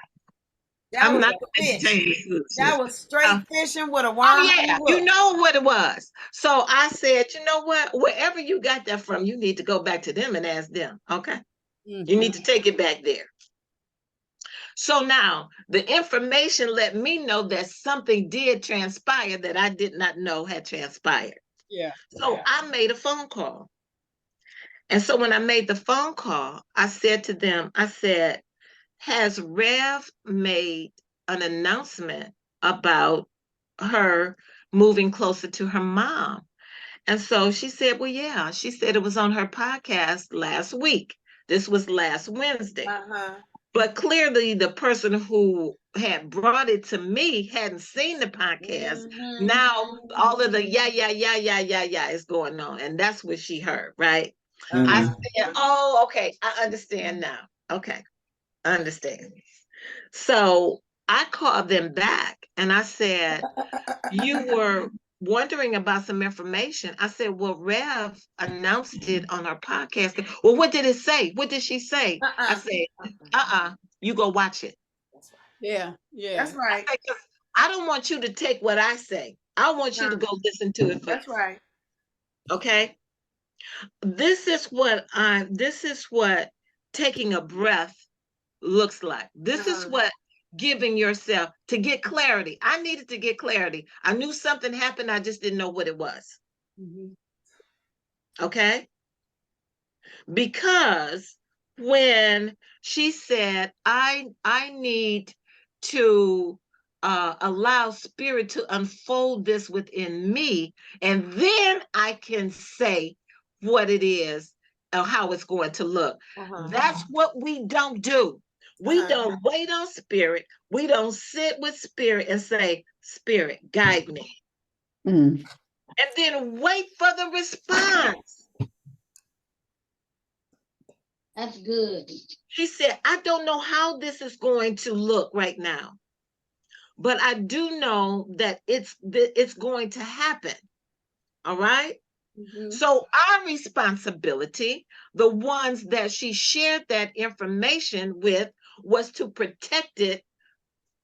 That I'm was not a going to fish. entertain this foolishness. That was straight fishing with a worm. Oh, yeah. You know what it was. So I said, you know what? Wherever you got that from, you need to go back to them and ask them. Okay. You need to take it back there. So now the information let me know that something did transpire that I did not know had transpired. Yeah. So I made a phone call. And so when I made the phone call, I said to them, I said, has Rev made an announcement about her moving closer to her mom? And so she said, well, yeah. She said it was on her podcast last week. This was last Wednesday. But clearly the person who had brought it to me hadn't seen the podcast. Now all of the yeah is going on. And that's what she heard, right? I said, oh, okay, I understand now. Okay, I understand. So I called them back and I said, you were wondering about some information. I said, well, Rev announced it on her podcast. Well, what did it say? What did she say? I said, you go watch it. Yeah, yeah. That's right. I don't want you to take what I say. I want you to go listen to it first. That's right. Okay. This is what taking a breath looks like. This is what giving yourself to get clarity. I needed to get clarity. I knew something happened. I just didn't know what it was. Okay. Because when she said, I need to allow Spirit to unfold this within me, and then I can say what it is or how it's going to look. That's what we don't do. We don't wait on Spirit. We don't sit with Spirit and say, Spirit, guide me. And then wait for the response. That's good. She said, I don't know how this is going to look right now, but I do know that it's going to happen. All right. So our responsibility, the ones that she shared that information with, was to protect it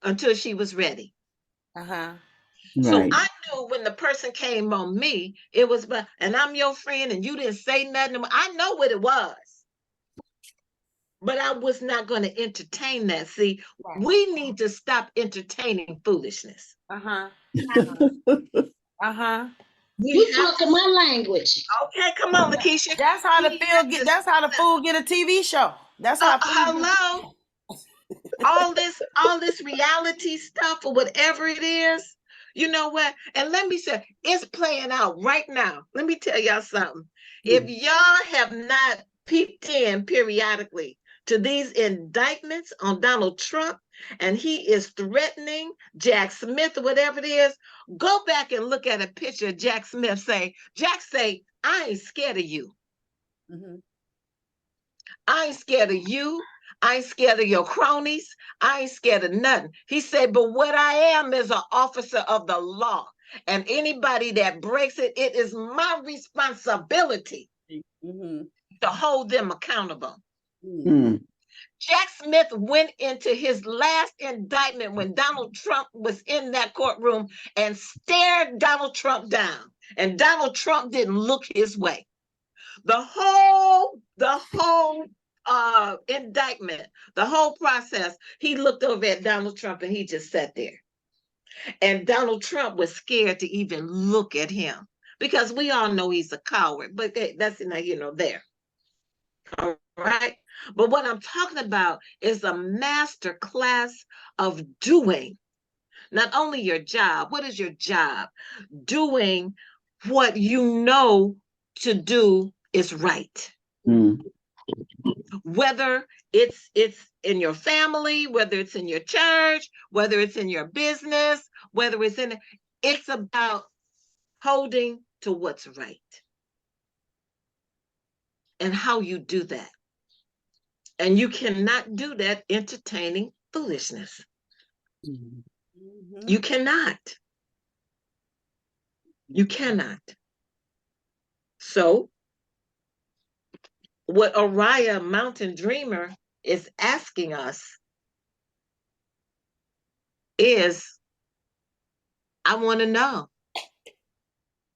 until she was ready. So Right. I knew when the person came on me, it was, and I'm your friend and you didn't say nothing. I know what it was. But I was not going to entertain that. See, we need to stop entertaining foolishness. You talking my language. Okay, come on, Lakeisha. That's how that's how the fool get a TV show. That's how hello. all this reality stuff or whatever it is. You know what? And let me say, it's playing out right now. Let me tell y'all something. If y'all have not peeked in periodically to these indictments on Donald Trump, and he is threatening Jack Smith or whatever it is, go back and look at a picture of Jack Smith Jack say, I ain't scared of you. I ain't scared of you. I ain't scared of your cronies. I ain't scared of nothing. He said, but what I am is an officer of the law. And anybody that breaks it, it is my responsibility to hold them accountable. Jack Smith went into his last indictment when Donald Trump was in that courtroom and stared Donald Trump down. And Donald Trump didn't look his way. The whole indictment, the whole process, he looked over at Donald Trump and he just sat there. And Donald Trump was scared to even look at him because we all know he's a coward, but that's there. All right. But what I'm talking about is a master class of doing not only your job. What is your job? Doing what you know to do is right. Whether it's in your family, whether it's in your church, whether it's in your business, whether it's about holding to what's right and how you do that. And you cannot do that entertaining foolishness. You cannot. You cannot. So what Mariah Mountain Dreamer is asking us is, I want to know,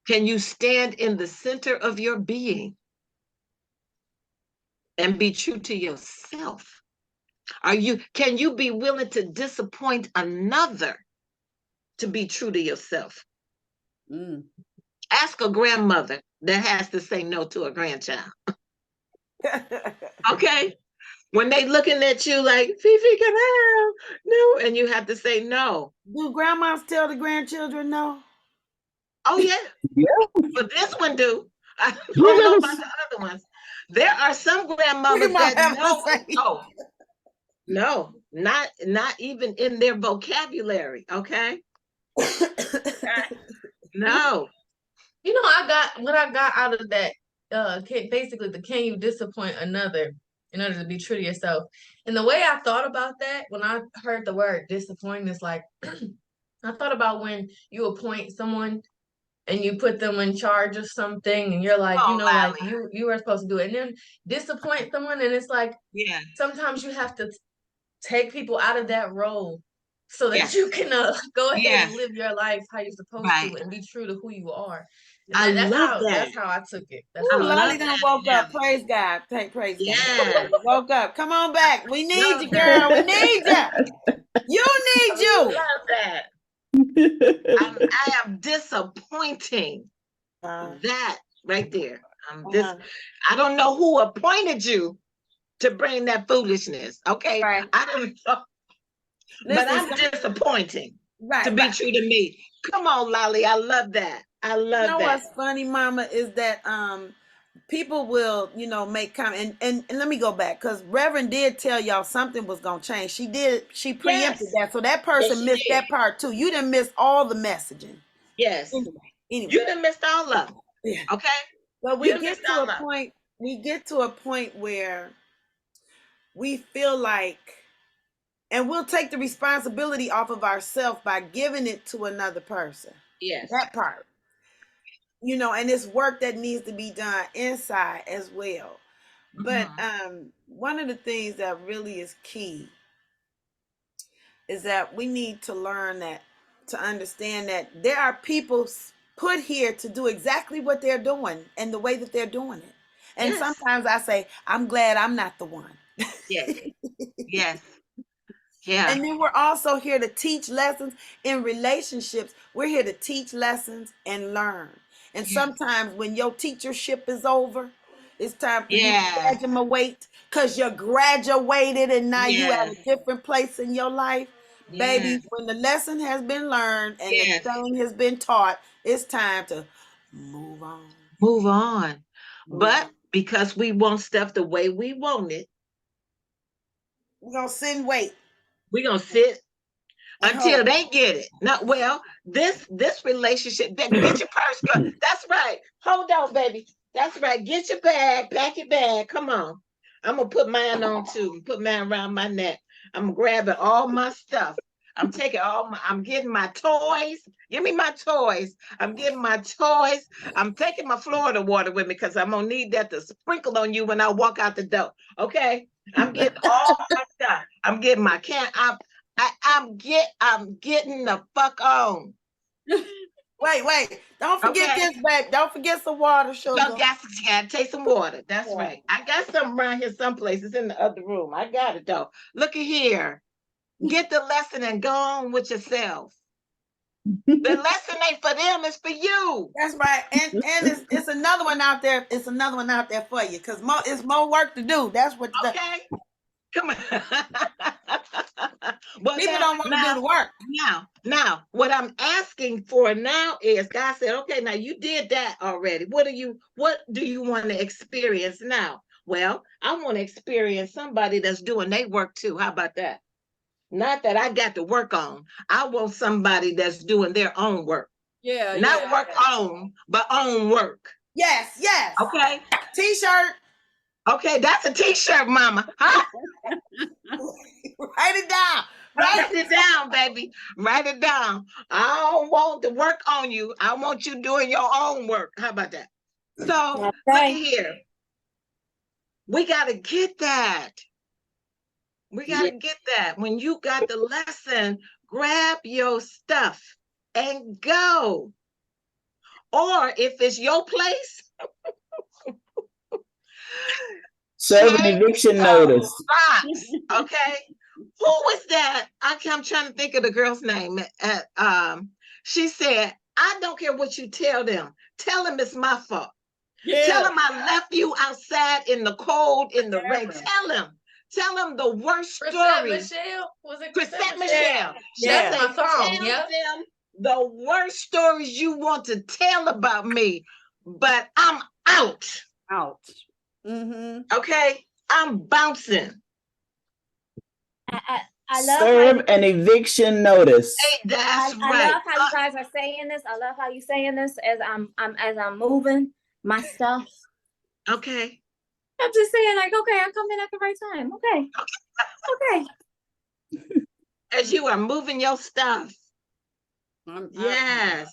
can you stand in the center of your being and be true to yourself? Can you be willing to disappoint another to be true to yourself? Ask a grandmother that has to say no to a grandchild. Okay? When they looking at you like, Fifi can have, no, and you have to say no. Do grandmas tell the grandchildren no? Oh, yeah. But this one do. I don't know about the other ones. There are some grandmothers that know. No, not even in their vocabulary. Okay. No. You know, what I got out of that, basically can you disappoint another in order to be true to yourself? And the way I thought about that when I heard the word disappoint is like, I thought about when you appoint someone and you put them in charge of something and you're like, like you were supposed to do it. And then disappoint someone and it's like, sometimes you have to take people out of that role so that you can go ahead and live your life how you're supposed to and be true to who you are. And that's how I took it. Lolly done woke up. Praise God. Praise God. Woke up. Come on back. We need you, girl. We need you. You need you. Love that. I am disappointing that right there. I don't know who appointed you to bring that foolishness. Okay. I don't know. But I'm disappointing to be true to me. Come on, Lolly. I love that. I love that. You know what's funny, Mama, is that people will, make comment. And let me go back, because Reverend did tell y'all something was going to change. She preempted that. So that person missed that part too. You didn't miss all the messaging. Yes. Anyway. You didn't miss all of them. Yeah. Okay. But we get to a point where we feel like And we'll take the responsibility off of ourselves by giving it to another person. Yes. That part. You know, and it's work that needs to be done inside as well. But one of the things that really is key is that we need to learn that, to understand that there are people put here to do exactly what they're doing and the way that they're doing it. And sometimes I say, I'm glad I'm not the one. Yes. Yes. Yeah. And then we're also here to teach lessons in relationships. We're here to teach lessons and learn. And sometimes when your teachership is over, it's time for you to graduate, because you graduated and now you at a different place in your life. Baby, when the lesson has been learned and the thing has been taught, it's time to move on. Move on. But because we want stuff the way we want it, we're going to sit and wait. We're going to sit until they get it. No, well, this relationship, get your purse, girl. That's right. Hold on, baby. That's right. Get your bag, pack your bag. Come on. I'm going to put mine on too. Put mine around my neck. I'm grabbing all my stuff. I'm taking I'm getting my toys. Give me my toys. I'm getting my toys. I'm taking my Florida water with me because I'm going to need that to sprinkle on you when I walk out the door. Okay? I'm getting all my stuff. I'm getting my I'm getting the fuck on. Wait. Don't forget this, babe. Don't forget some water, sugar. You gotta take some water. That's right. I got some around here someplace. It's in the other room. I got it though. Look at here. Get the lesson and go on with yourself. The lesson ain't for them, it's for you. That's right. And it's another one out there. It's another one out there for you, because it's more work to do. That's what. Okay. Come on. People don't want to do the work. Now, what I'm asking for now is, God said, okay, now you did that already. What do you want to experience now? Well, I want to experience somebody that's doing their work too. How about that? Not that I got to work on. I want somebody that's doing their own work. Not work on, but own work. Yes. Okay. T-shirt. Okay, that's a T-shirt, mama. Huh? Write it down. Write it down, baby. Write it down. I don't want to work on you. I want you doing your own work. How about that? So, look at here. We got to get that. We got to get that. When you got the lesson, grab your stuff and go. Or if it's your place, serve an eviction notice. Okay. Who was that? I'm trying to think of the girl's name. She said, I don't care what you tell them. Tell them it's my fault. Tell them I left you outside in the cold, in the rain. Tell them the worst story. Michelle? Was it Chrisette Michelle? Yeah. Tell them the worst stories you want to tell about me, but I'm out. Okay? I'm bouncing. I love serve an eviction notice. Hey, that's right. I love how you guys are saying this. I love how you saying this as I'm moving my stuff. Okay. I'm just saying, like, okay, I'm coming at the right time. Okay. As you are moving your stuff. Yes.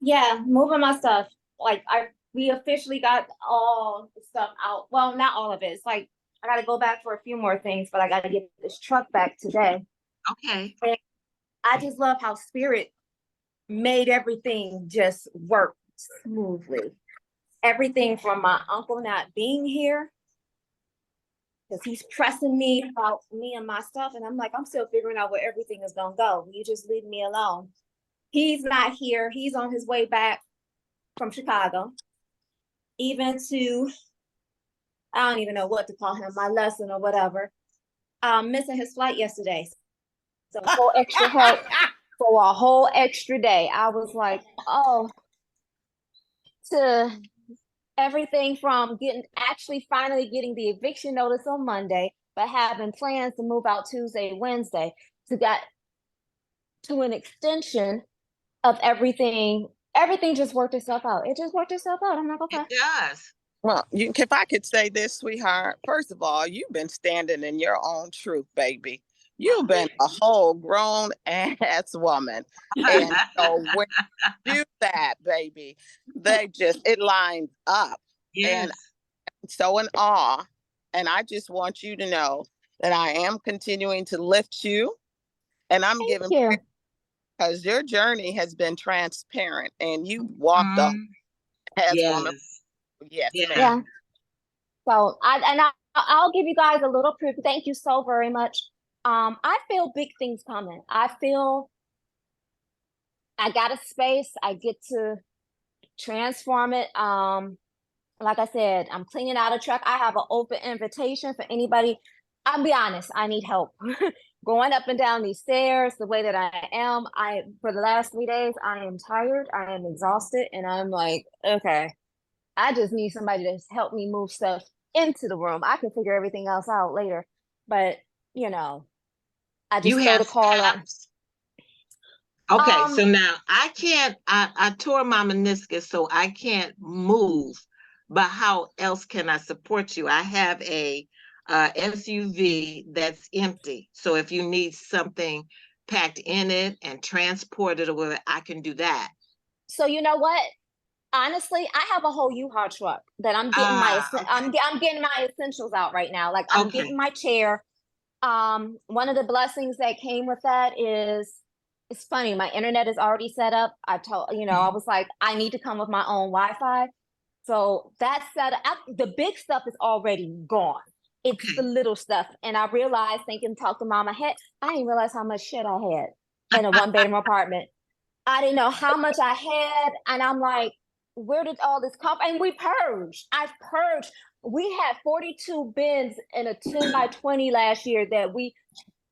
Yeah, moving my stuff. Like we officially got all the stuff out. Well, not all of it. It's like I got to go back for a few more things, but I got to get this truck back today. Okay. And I just love how Spirit made everything just work smoothly. Everything from my uncle not being here, because he's pressing me about me and my stuff, and I'm like, I'm still figuring out where everything is gonna go. You just leave me alone. He's not here. He's on his way back from Chicago. Even to, I don't even know what to call him, my lesson or whatever. Missing his flight yesterday. So for extra help for a whole extra day. I was like, oh, to everything from finally getting the eviction notice on Monday, but having plans to move out Tuesday, Wednesday, to an extension of everything. Everything just worked itself out. It just worked itself out. I'm like, okay. It does. Well, if I could say this, sweetheart, first of all, you've been standing in your own truth, baby. You've been a whole grown ass woman. And so when you do that, baby, it lines up. Yes. And I'm so in awe. And I just want you to know that I am continuing to lift you. And I'm giving you. because your journey has been transparent and you walked up as woman. Yes, Yeah. ma'am. Yeah. So I'll give you guys a little proof. Thank you so very much. I feel big things coming. I feel I got a space. I get to transform it. Like I said, I'm cleaning out a truck. I have an open invitation for anybody. I'll be honest, I need help. Going up and down these stairs the way that I am, for the last 3 days, I am tired, I am exhausted, and I'm like, okay, I just need somebody to help me move stuff into the room. I can figure everything else out later. But, I just throw the call out. Okay, so now I tore my meniscus, so I can't move. But how else can I support you? I have a SUV that's empty. So if you need something packed in it and transported or whatever, I can do that. So you know what? Honestly, I have a whole U-Haul truck that I'm getting I'm getting my essentials out right now. Like I'm getting my chair. One of the blessings that came with that is it's funny. My internet is already set up. I was like, I need to come with my own Wi-Fi. So that's set up. The big stuff is already gone. It's the little stuff. And I realized, talk to mom, I didn't realize how much shit I had in a one-bedroom apartment. I didn't know how much I had. And I'm like, where did all this come? And we purged. I've purged. We had 42 bins in a 10 by 20 last year that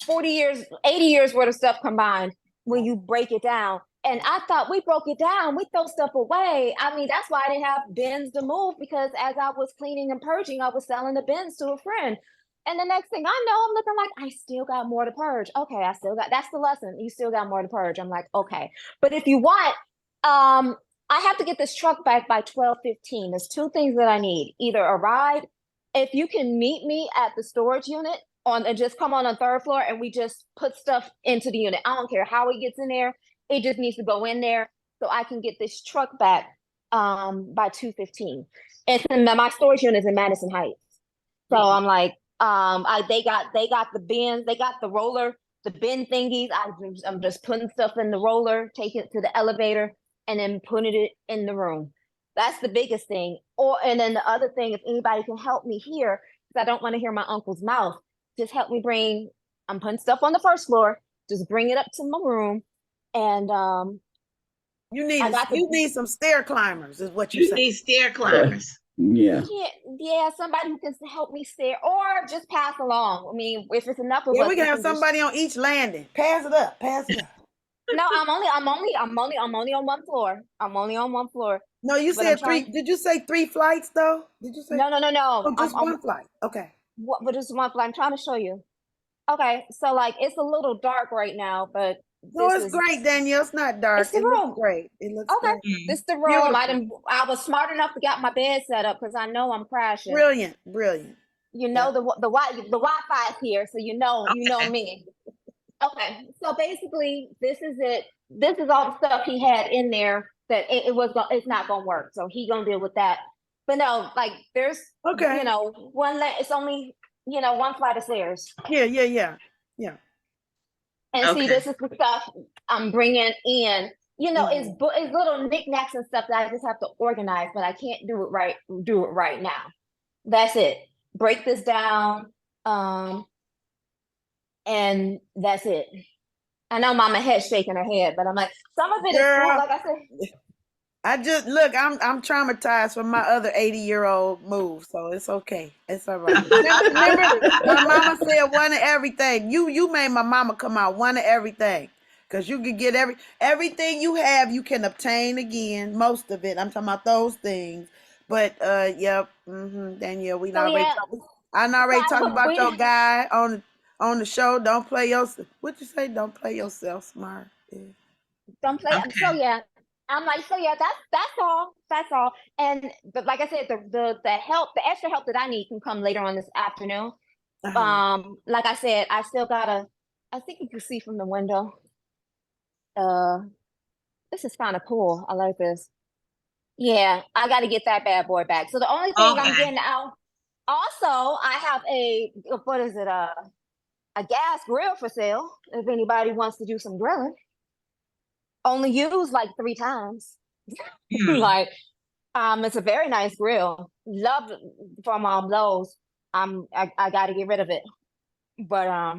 40 years, 80 years worth of stuff combined when you break it down. And I thought we broke it down. We throw stuff away. I mean, that's why I didn't have bins to move, because as I was cleaning and purging, I was selling the bins to a friend. And the next thing I know, I'm looking like, I still got more to purge. Okay, that's the lesson. You still got more to purge. I'm like, okay. But if you want, I have to get this truck back by 12:15. There's two things that I need. Either a ride, if you can meet me at the storage unit and just come on the third floor and we just put stuff into the unit. I don't care how it gets in there. It just needs to go in there so I can get this truck back by 2:15. And my storage unit is in Madison Heights. So I'm like, they got the bins, they got the roller, the bin thingies. I'm just putting stuff in the roller, taking it to the elevator, and then putting it in the room. That's the biggest thing. And then the other thing, if anybody can help me here, because I don't want to hear my uncle's mouth, just help me I'm putting stuff on the first floor, just bring it up to my room. And you need some stair climbers, is what you're saying. You need stair climbers. Yeah. Yeah, somebody who can help me stair, or just pass along. I mean, if it's enough of us, we can have somebody on each landing. Pass it up. No, I'm only on one floor. I'm only on one floor. No, you said three. Did you say 3 flights though? Did you say no? Oh, just one flight. Okay. But just one flight. I'm trying to show you. Okay, so like it's a little dark right now, but no, it's great, Danielle. It's not dark. It's the room. Looks great. It looks okay. Great. This is the room. I was smart enough to get my bed set up because I know I'm crashing. Brilliant. You know, the Wi-Fi is here, so you know me. Okay, so basically, this is it. This is all the stuff he had in there that it's not gonna work. So he gonna deal with that. But no, like there's it's only one flight of stairs. Yeah. And see, this is the stuff I'm bringing in. It's little knickknacks and stuff that I just have to organize, but I can't do it right now. That's it. Break this down. And that's it. I know Mama head shaking her head, but I'm like, some of it is cool, like I said. I'm traumatized from my other 80-year-old move, so it's okay. It's all right. Remember my mama said one of everything. You made my mama come out one of everything. Because you can get everything you have, you can obtain again. Most of it. I'm talking about those things. But Danielle, I already talked about your guy on the show. Don't play yourself. What you say? Don't play yourself smart. Yeah. Don't play. Okay. So yeah. I'm like, that's all. But like I said, the extra help that I need can come later on this afternoon. Like I said, I still gotta I think you can see from the window. This is kind of cool. I like this. Yeah, I got to get that bad boy back. So the only thing I'm Okay. getting out. Also, I have what is it? A gas grill for sale. If anybody wants to do some grilling, only used like 3 times. Like, it's a very nice grill. Love it from Lowe's. I got to get rid of it, but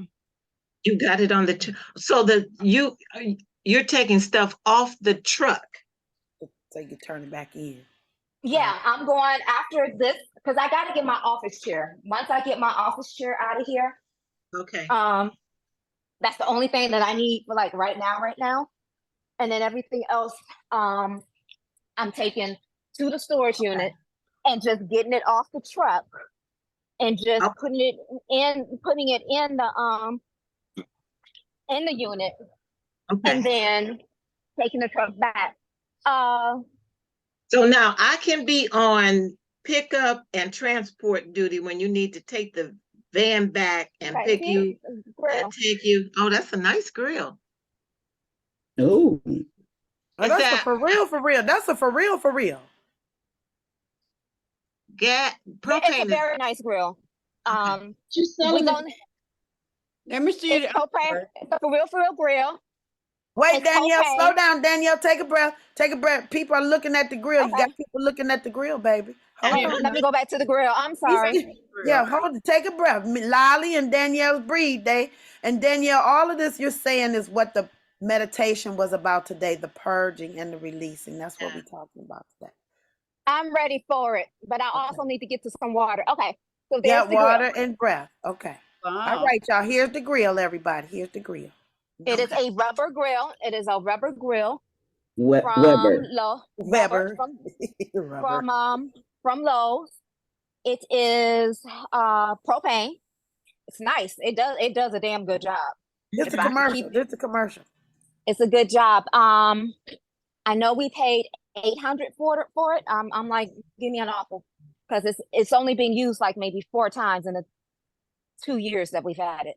You got it on the so you're taking stuff off the truck. So you turn it back in. yeah, I'm going after this because I got to get my office chair. Once I get my office chair out of here, Okay. that's the only thing that I need for like right now. And then everything else, I'm taking to the storage unit and just getting it off the truck and just putting it in the unit, and then taking the truck back. So now I can be on pickup and transport duty when you need to take the van back and Right, pick see? you Grill. and take you. Oh, that's a nice grill. Oh, Oh, that's a for real. That's a for real. Gas, It's propane a is very nice grill. She's We selling it. gonna, Let me see it's it. propane. It's a for real grill. Wait, It's Danielle, propane. slow down, Danielle. Take a breath. Take a breath. People are looking at the grill. You Okay. got people looking at the grill, baby. Hold Wait, on. let me go back to the grill. I'm sorry. Yeah, hold it. Take a breath. Lolly and Danielle's breathe. And Danielle, all of this you're saying is what the meditation was about today, the purging and the releasing. That's what we're talking about today. I'm ready for it, but I also need to get to some water. Okay, so Yeah, there's the water grill. and breath. Okay. Wow. All right, y'all. Here's the grill, everybody. Here's the grill. It is a rubber grill. It is a rubber grill from Weber. Weber. from Lowe's. It is propane. It's nice. It does a damn good job. It's a commercial. It's a commercial. It's a good job. I know we paid $800 for it. I'm like, give me an offer, because it's only been used like maybe 4 times in the 2 years that we've had it.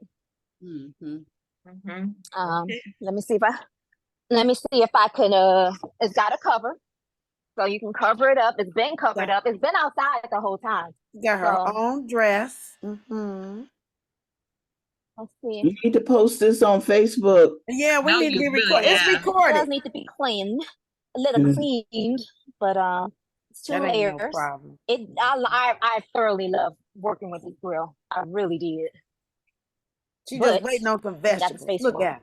Let me see if I can. It's got a cover, so you can cover it up. It's been covered up. It's been outside the whole time. Got her own dress. Let's see. You need to post this on Facebook. Yeah, we need to be recorded. It's recorded. It does need to be cleaned, a little cleaned, but it's 2 layers. No problem. I thoroughly love working with this grill. I really did. She's just waiting on some vegetables. Look at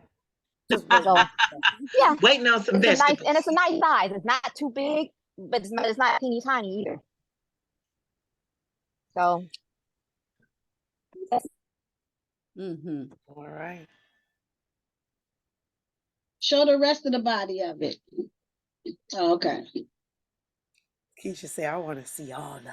it. Yeah, waiting on some vegetables. And it's a nice size. It's not too big, but it's not teeny tiny either. So. All right. Show the rest of the body of it. Oh, okay. Keisha say, I want to see all of it.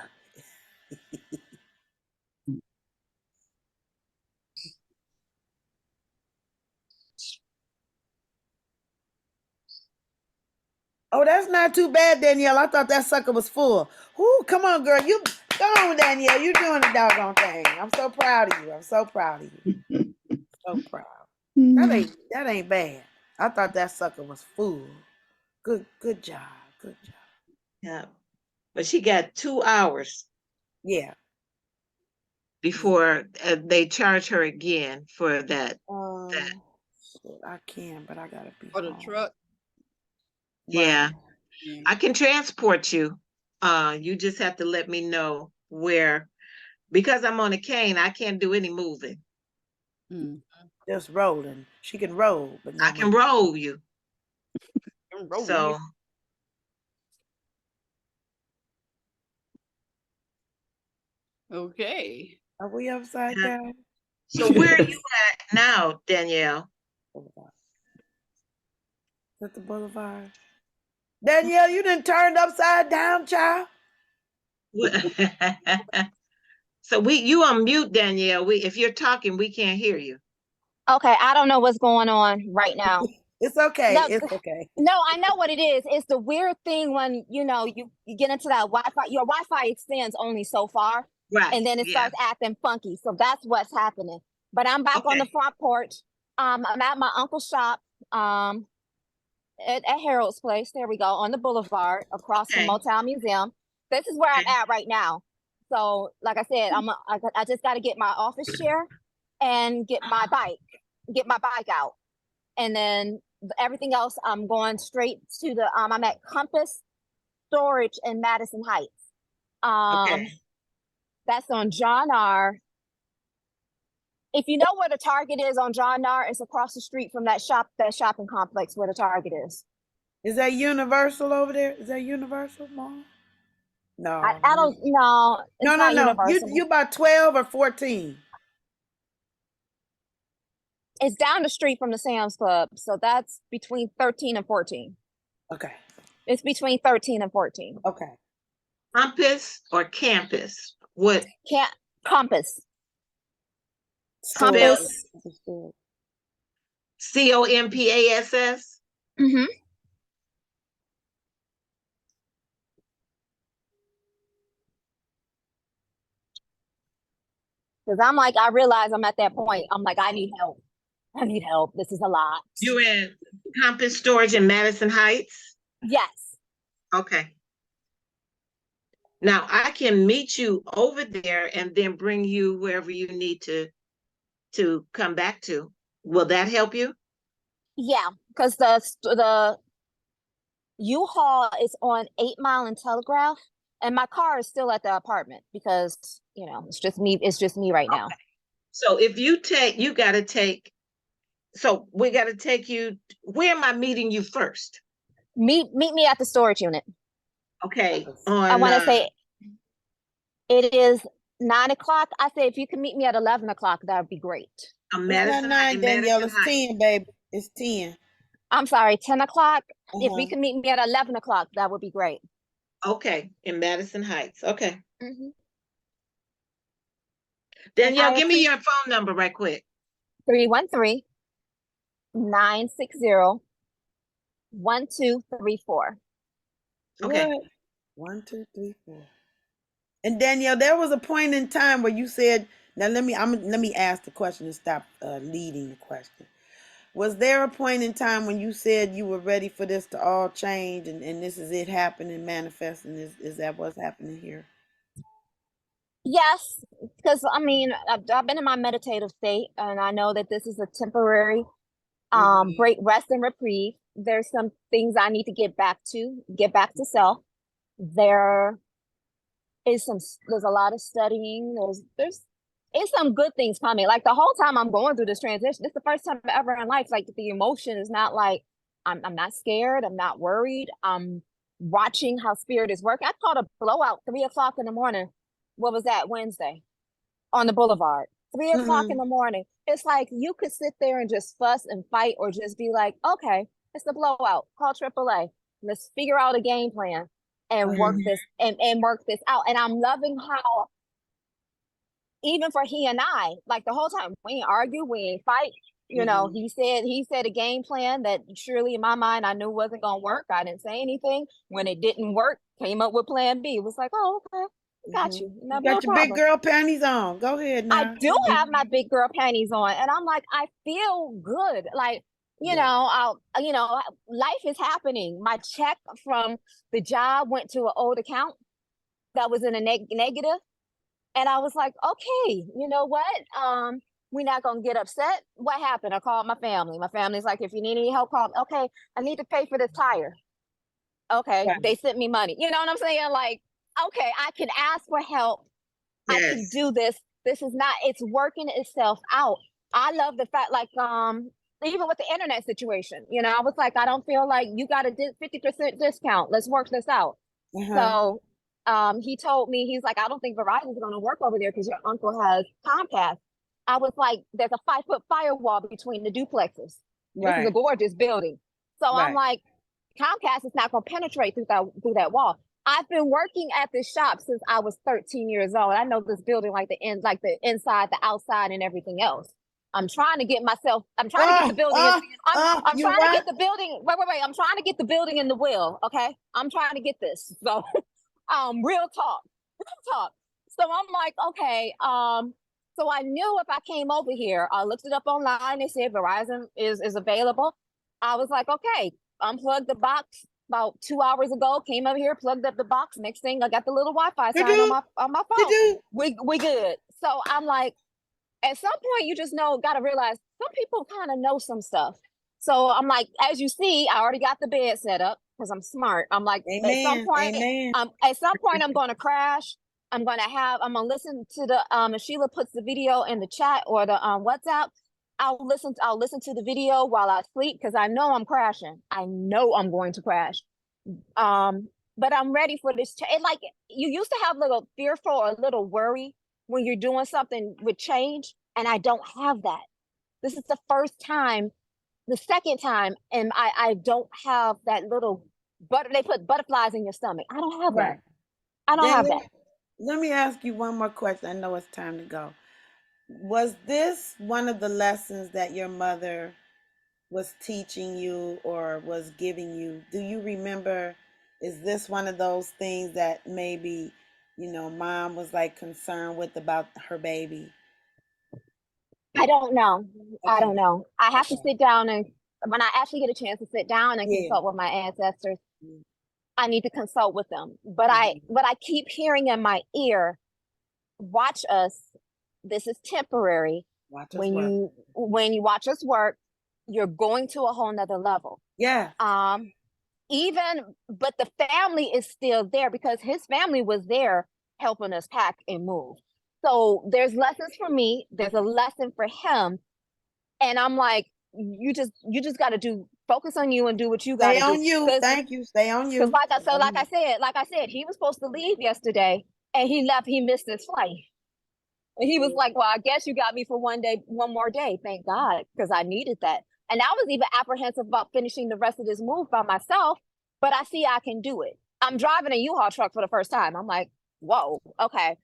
Oh, that's not too bad, Danielle. I thought that sucker was full. Ooh, come on, girl. You go on, Danielle. You're doing the doggone thing. I'm so proud of you. So proud. That ain't bad. I thought that sucker was full. Good job. Yeah, but she got 2 hours. Yeah. Before they charge her again for that. I can, but I gotta be for the truck. Yeah. I can transport you. You just have to let me know where, because I'm on a cane, I can't do any moving. Just rolling. She can roll, but I can roll you. So okay. Are we upside down? So where are you at now, Danielle? At the boulevard. Danielle, you done turned upside down, child. So you on mute, Danielle. If you're talking, we can't hear you. Okay, I don't know what's going on right now. It's okay. No, it's okay. No, I know what it is. It's the weird thing when you get into that Wi-Fi. Your Wi-Fi extends only so far, right? And then it starts acting funky. So that's what's happening. But I'm back on the front porch. I'm at my uncle's shop. At Harold's place. There we go, on the boulevard across from Okay. Motown Museum. This is where I'm Okay. at right now. So, like I said, I just got to get my office chair and get my bike out, and then everything else. I'm going straight to the. I'm at Compass Storage in Madison Heights. Okay. That's on John R. If you know where the Target is on John R, it's across the street from that shopping complex where the Target is. Is that Universal over there? Is that Universal, Mom? No. I don't know. It's No. not Universal. You about 12 or 14? It's down the street from the Sam's Club, so that's between 13 and 14. Okay. It's between 13 and 14. Okay. Compass or campus? What? Compass. Spell Compass. COMPASS? Mm-hmm. Because I'm like, I realize I'm at that point. I'm like, I need help. I need help. This is a lot. You in Compass Storage in Madison Heights? Yes. Okay. Now I can meet you over there and then bring you wherever you need to come back to. Will that help you? Yeah, because the U-Haul is on 8 Mile and Telegraph, and my car is still at the apartment because it's just me. It's just me right now. So if you got to take. So we got to take you. Where am I meeting you first? Meet me at the storage unit. Okay. I want to say it is 9 o'clock. I say if you can meet me at 11 o'clock, that would be great. It's not 9, Danielle. It's 10, baby. It's 10. I'm sorry, 10 o'clock. If we can meet me at 11 o'clock, that would be great. Okay, in Madison Heights. Okay. Mm-hmm. Danielle, give me your phone number right quick. 313-960-1234. Okay. What? 1, 2, 3, 4. And Danielle, there was a point in time where you said, now let me ask the question and stop leading the question. Was there a point in time when you said you were ready for this to all change and this is it happening, manifesting? Is that what's happening here? Yes, because I've been in my meditative state, and I know that this is a temporary break, rest, and reprieve. There's some things I need to get back to self. There's a lot of studying. There's some good things coming. Like the whole time I'm going through this transition, it's the first time ever in life. Like the emotion is not like I'm not scared. I'm not worried. I'm watching how spirit is working. I caught a blowout 3 o'clock in the morning. What was that? Wednesday on the boulevard. 3 o'clock in the morning. It's like you could sit there and just fuss and fight, or just be like, okay, it's a blowout. Call AAA. Let's figure out a game plan and work this and work this out. And I'm loving how, even for he and I, like the whole time, we ain't argue, we ain't fight. He said a game plan that surely in my mind I knew wasn't gonna work. I didn't say anything. When it didn't work, came up with plan B. It was like, oh, okay, got you. You got your big girl panties on. Go ahead now. I do have my big girl panties on, and I'm like, I feel good. Like, life is happening. My check from the job went to an old account that was in a negative. And I was like, okay, you know what? We're not gonna get upset. What happened? I called my family. My family's like, if you need any help, call me. Okay, I need to pay for this tire. Okay, they sent me money. You know what I'm saying? Like, okay, I can ask for help. Yes. I can do this. This is not, it's working itself out. I love the fact, like, even with the internet situation, I was like, I don't feel like you got a 50% discount. Let's work this out. So he told me, he's like, I don't think Verizon's going to work over there because your uncle has Comcast. I was like, there's a 5-foot firewall between the duplexes. This is a gorgeous building. So I'm like, Comcast is not going to penetrate through that wall. I've been working at this shop since I was 13 years old. I know this building like the inside, the outside, and everything else. I'm trying to get myself. I'm trying to get the building. I'm trying to get the building. Wait. I'm trying to get the building in the will. Okay, I'm trying to get this. So, real talk. So I'm like, okay. So I knew if I came over here, I looked it up online. They said Verizon is available. I was like, okay, unplugged the box about 2 hours ago. Came over here, plugged up the box. Next thing, I got the little Wi-Fi sign on my phone. We good. So I'm like, at some point, you just know, got to realize some people kind of know some stuff. So I'm like, as you see, I already got the bed set up because I'm smart. I'm like, Amen. Amen. at some point, I'm going to crash. I'm going to listen to the, if Sheila puts the video in the chat or the WhatsApp, I'll listen to the video while I sleep because I know I'm crashing. I know I'm going to crash. But I'm ready for this. Like you used to have a little fearful or a little worry when you're doing something with change, and I don't have that. This is the second time, and I don't have that little they put butterflies in your stomach. I don't have that. I don't have that. Let me ask you one more question. I know it's time to go. Was this one of the lessons that your mother was teaching you or was giving you? Do you remember? Is this one of those things that maybe, mom was like concerned with about her baby? I don't know. Okay. I don't know. I have to sit down, and when I actually get a chance to sit down and consult with my ancestors, I need to consult with them. But I keep hearing in my ear, watch us. This is temporary. When you watch us work, you're going to a whole nother level. Yeah. But the family is still there because his family was there helping us pack and move. So there's lessons for me. There's a lesson for him. And I'm like, you just got to focus on you and do what you got to do. Stay on you. Thank you. Stay on you. Like I said, he was supposed to leave yesterday and he left. He missed his flight. And he was like, well, I guess you got me for one more day. Thank God, because I needed that. And I was even apprehensive about finishing the rest of this move by myself, but I see I can do it. I'm driving a U-Haul truck for the first time. I'm like, whoa, okay.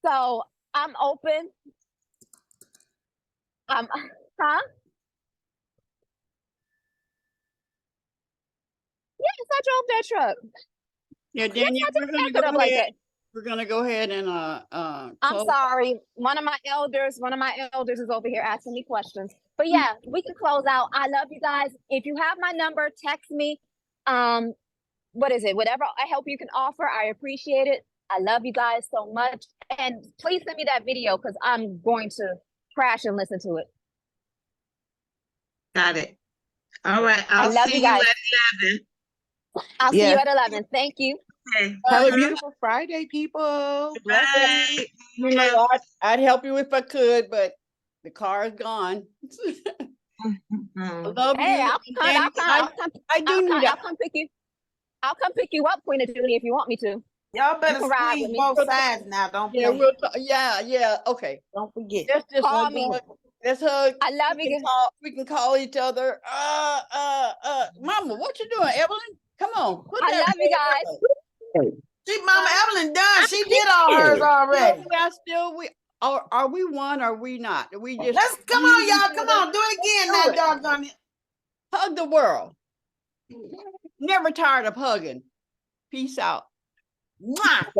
So I'm open. Huh? Yes, I drove that truck. Yeah, Danny, we're gonna go ahead and I'm sorry. One of my elders is over here asking me questions. But yeah, we can close out. I love you guys. If you have my number, text me. What is it? Whatever help you can offer, I appreciate it. I love you guys so much. And please send me that video because I'm going to crash and listen to it. Got it. All right. I'll see you at 11. I'll see you at 11. Thank you. Okay. Have a beautiful Friday, people. Bye. You know, I'd help you if I could, but the car is gone. I love you. I'll come pick you. I'll come pick you up, Queen Aduni, if you want me to. Y'all better squeeze both sides now. Don't play. Yeah. Okay. Don't forget. Just call me. Let's hug. I love you. We can call each other. Mama, what you doing, Evelyn? Come on. I love you guys. See, Mama Evelyn done. She did all hers already. Are we one or are we not? We just come on, y'all. Come on, do it again now, doggone it. Hug the world. Never tired of hugging. Peace out. Mwah.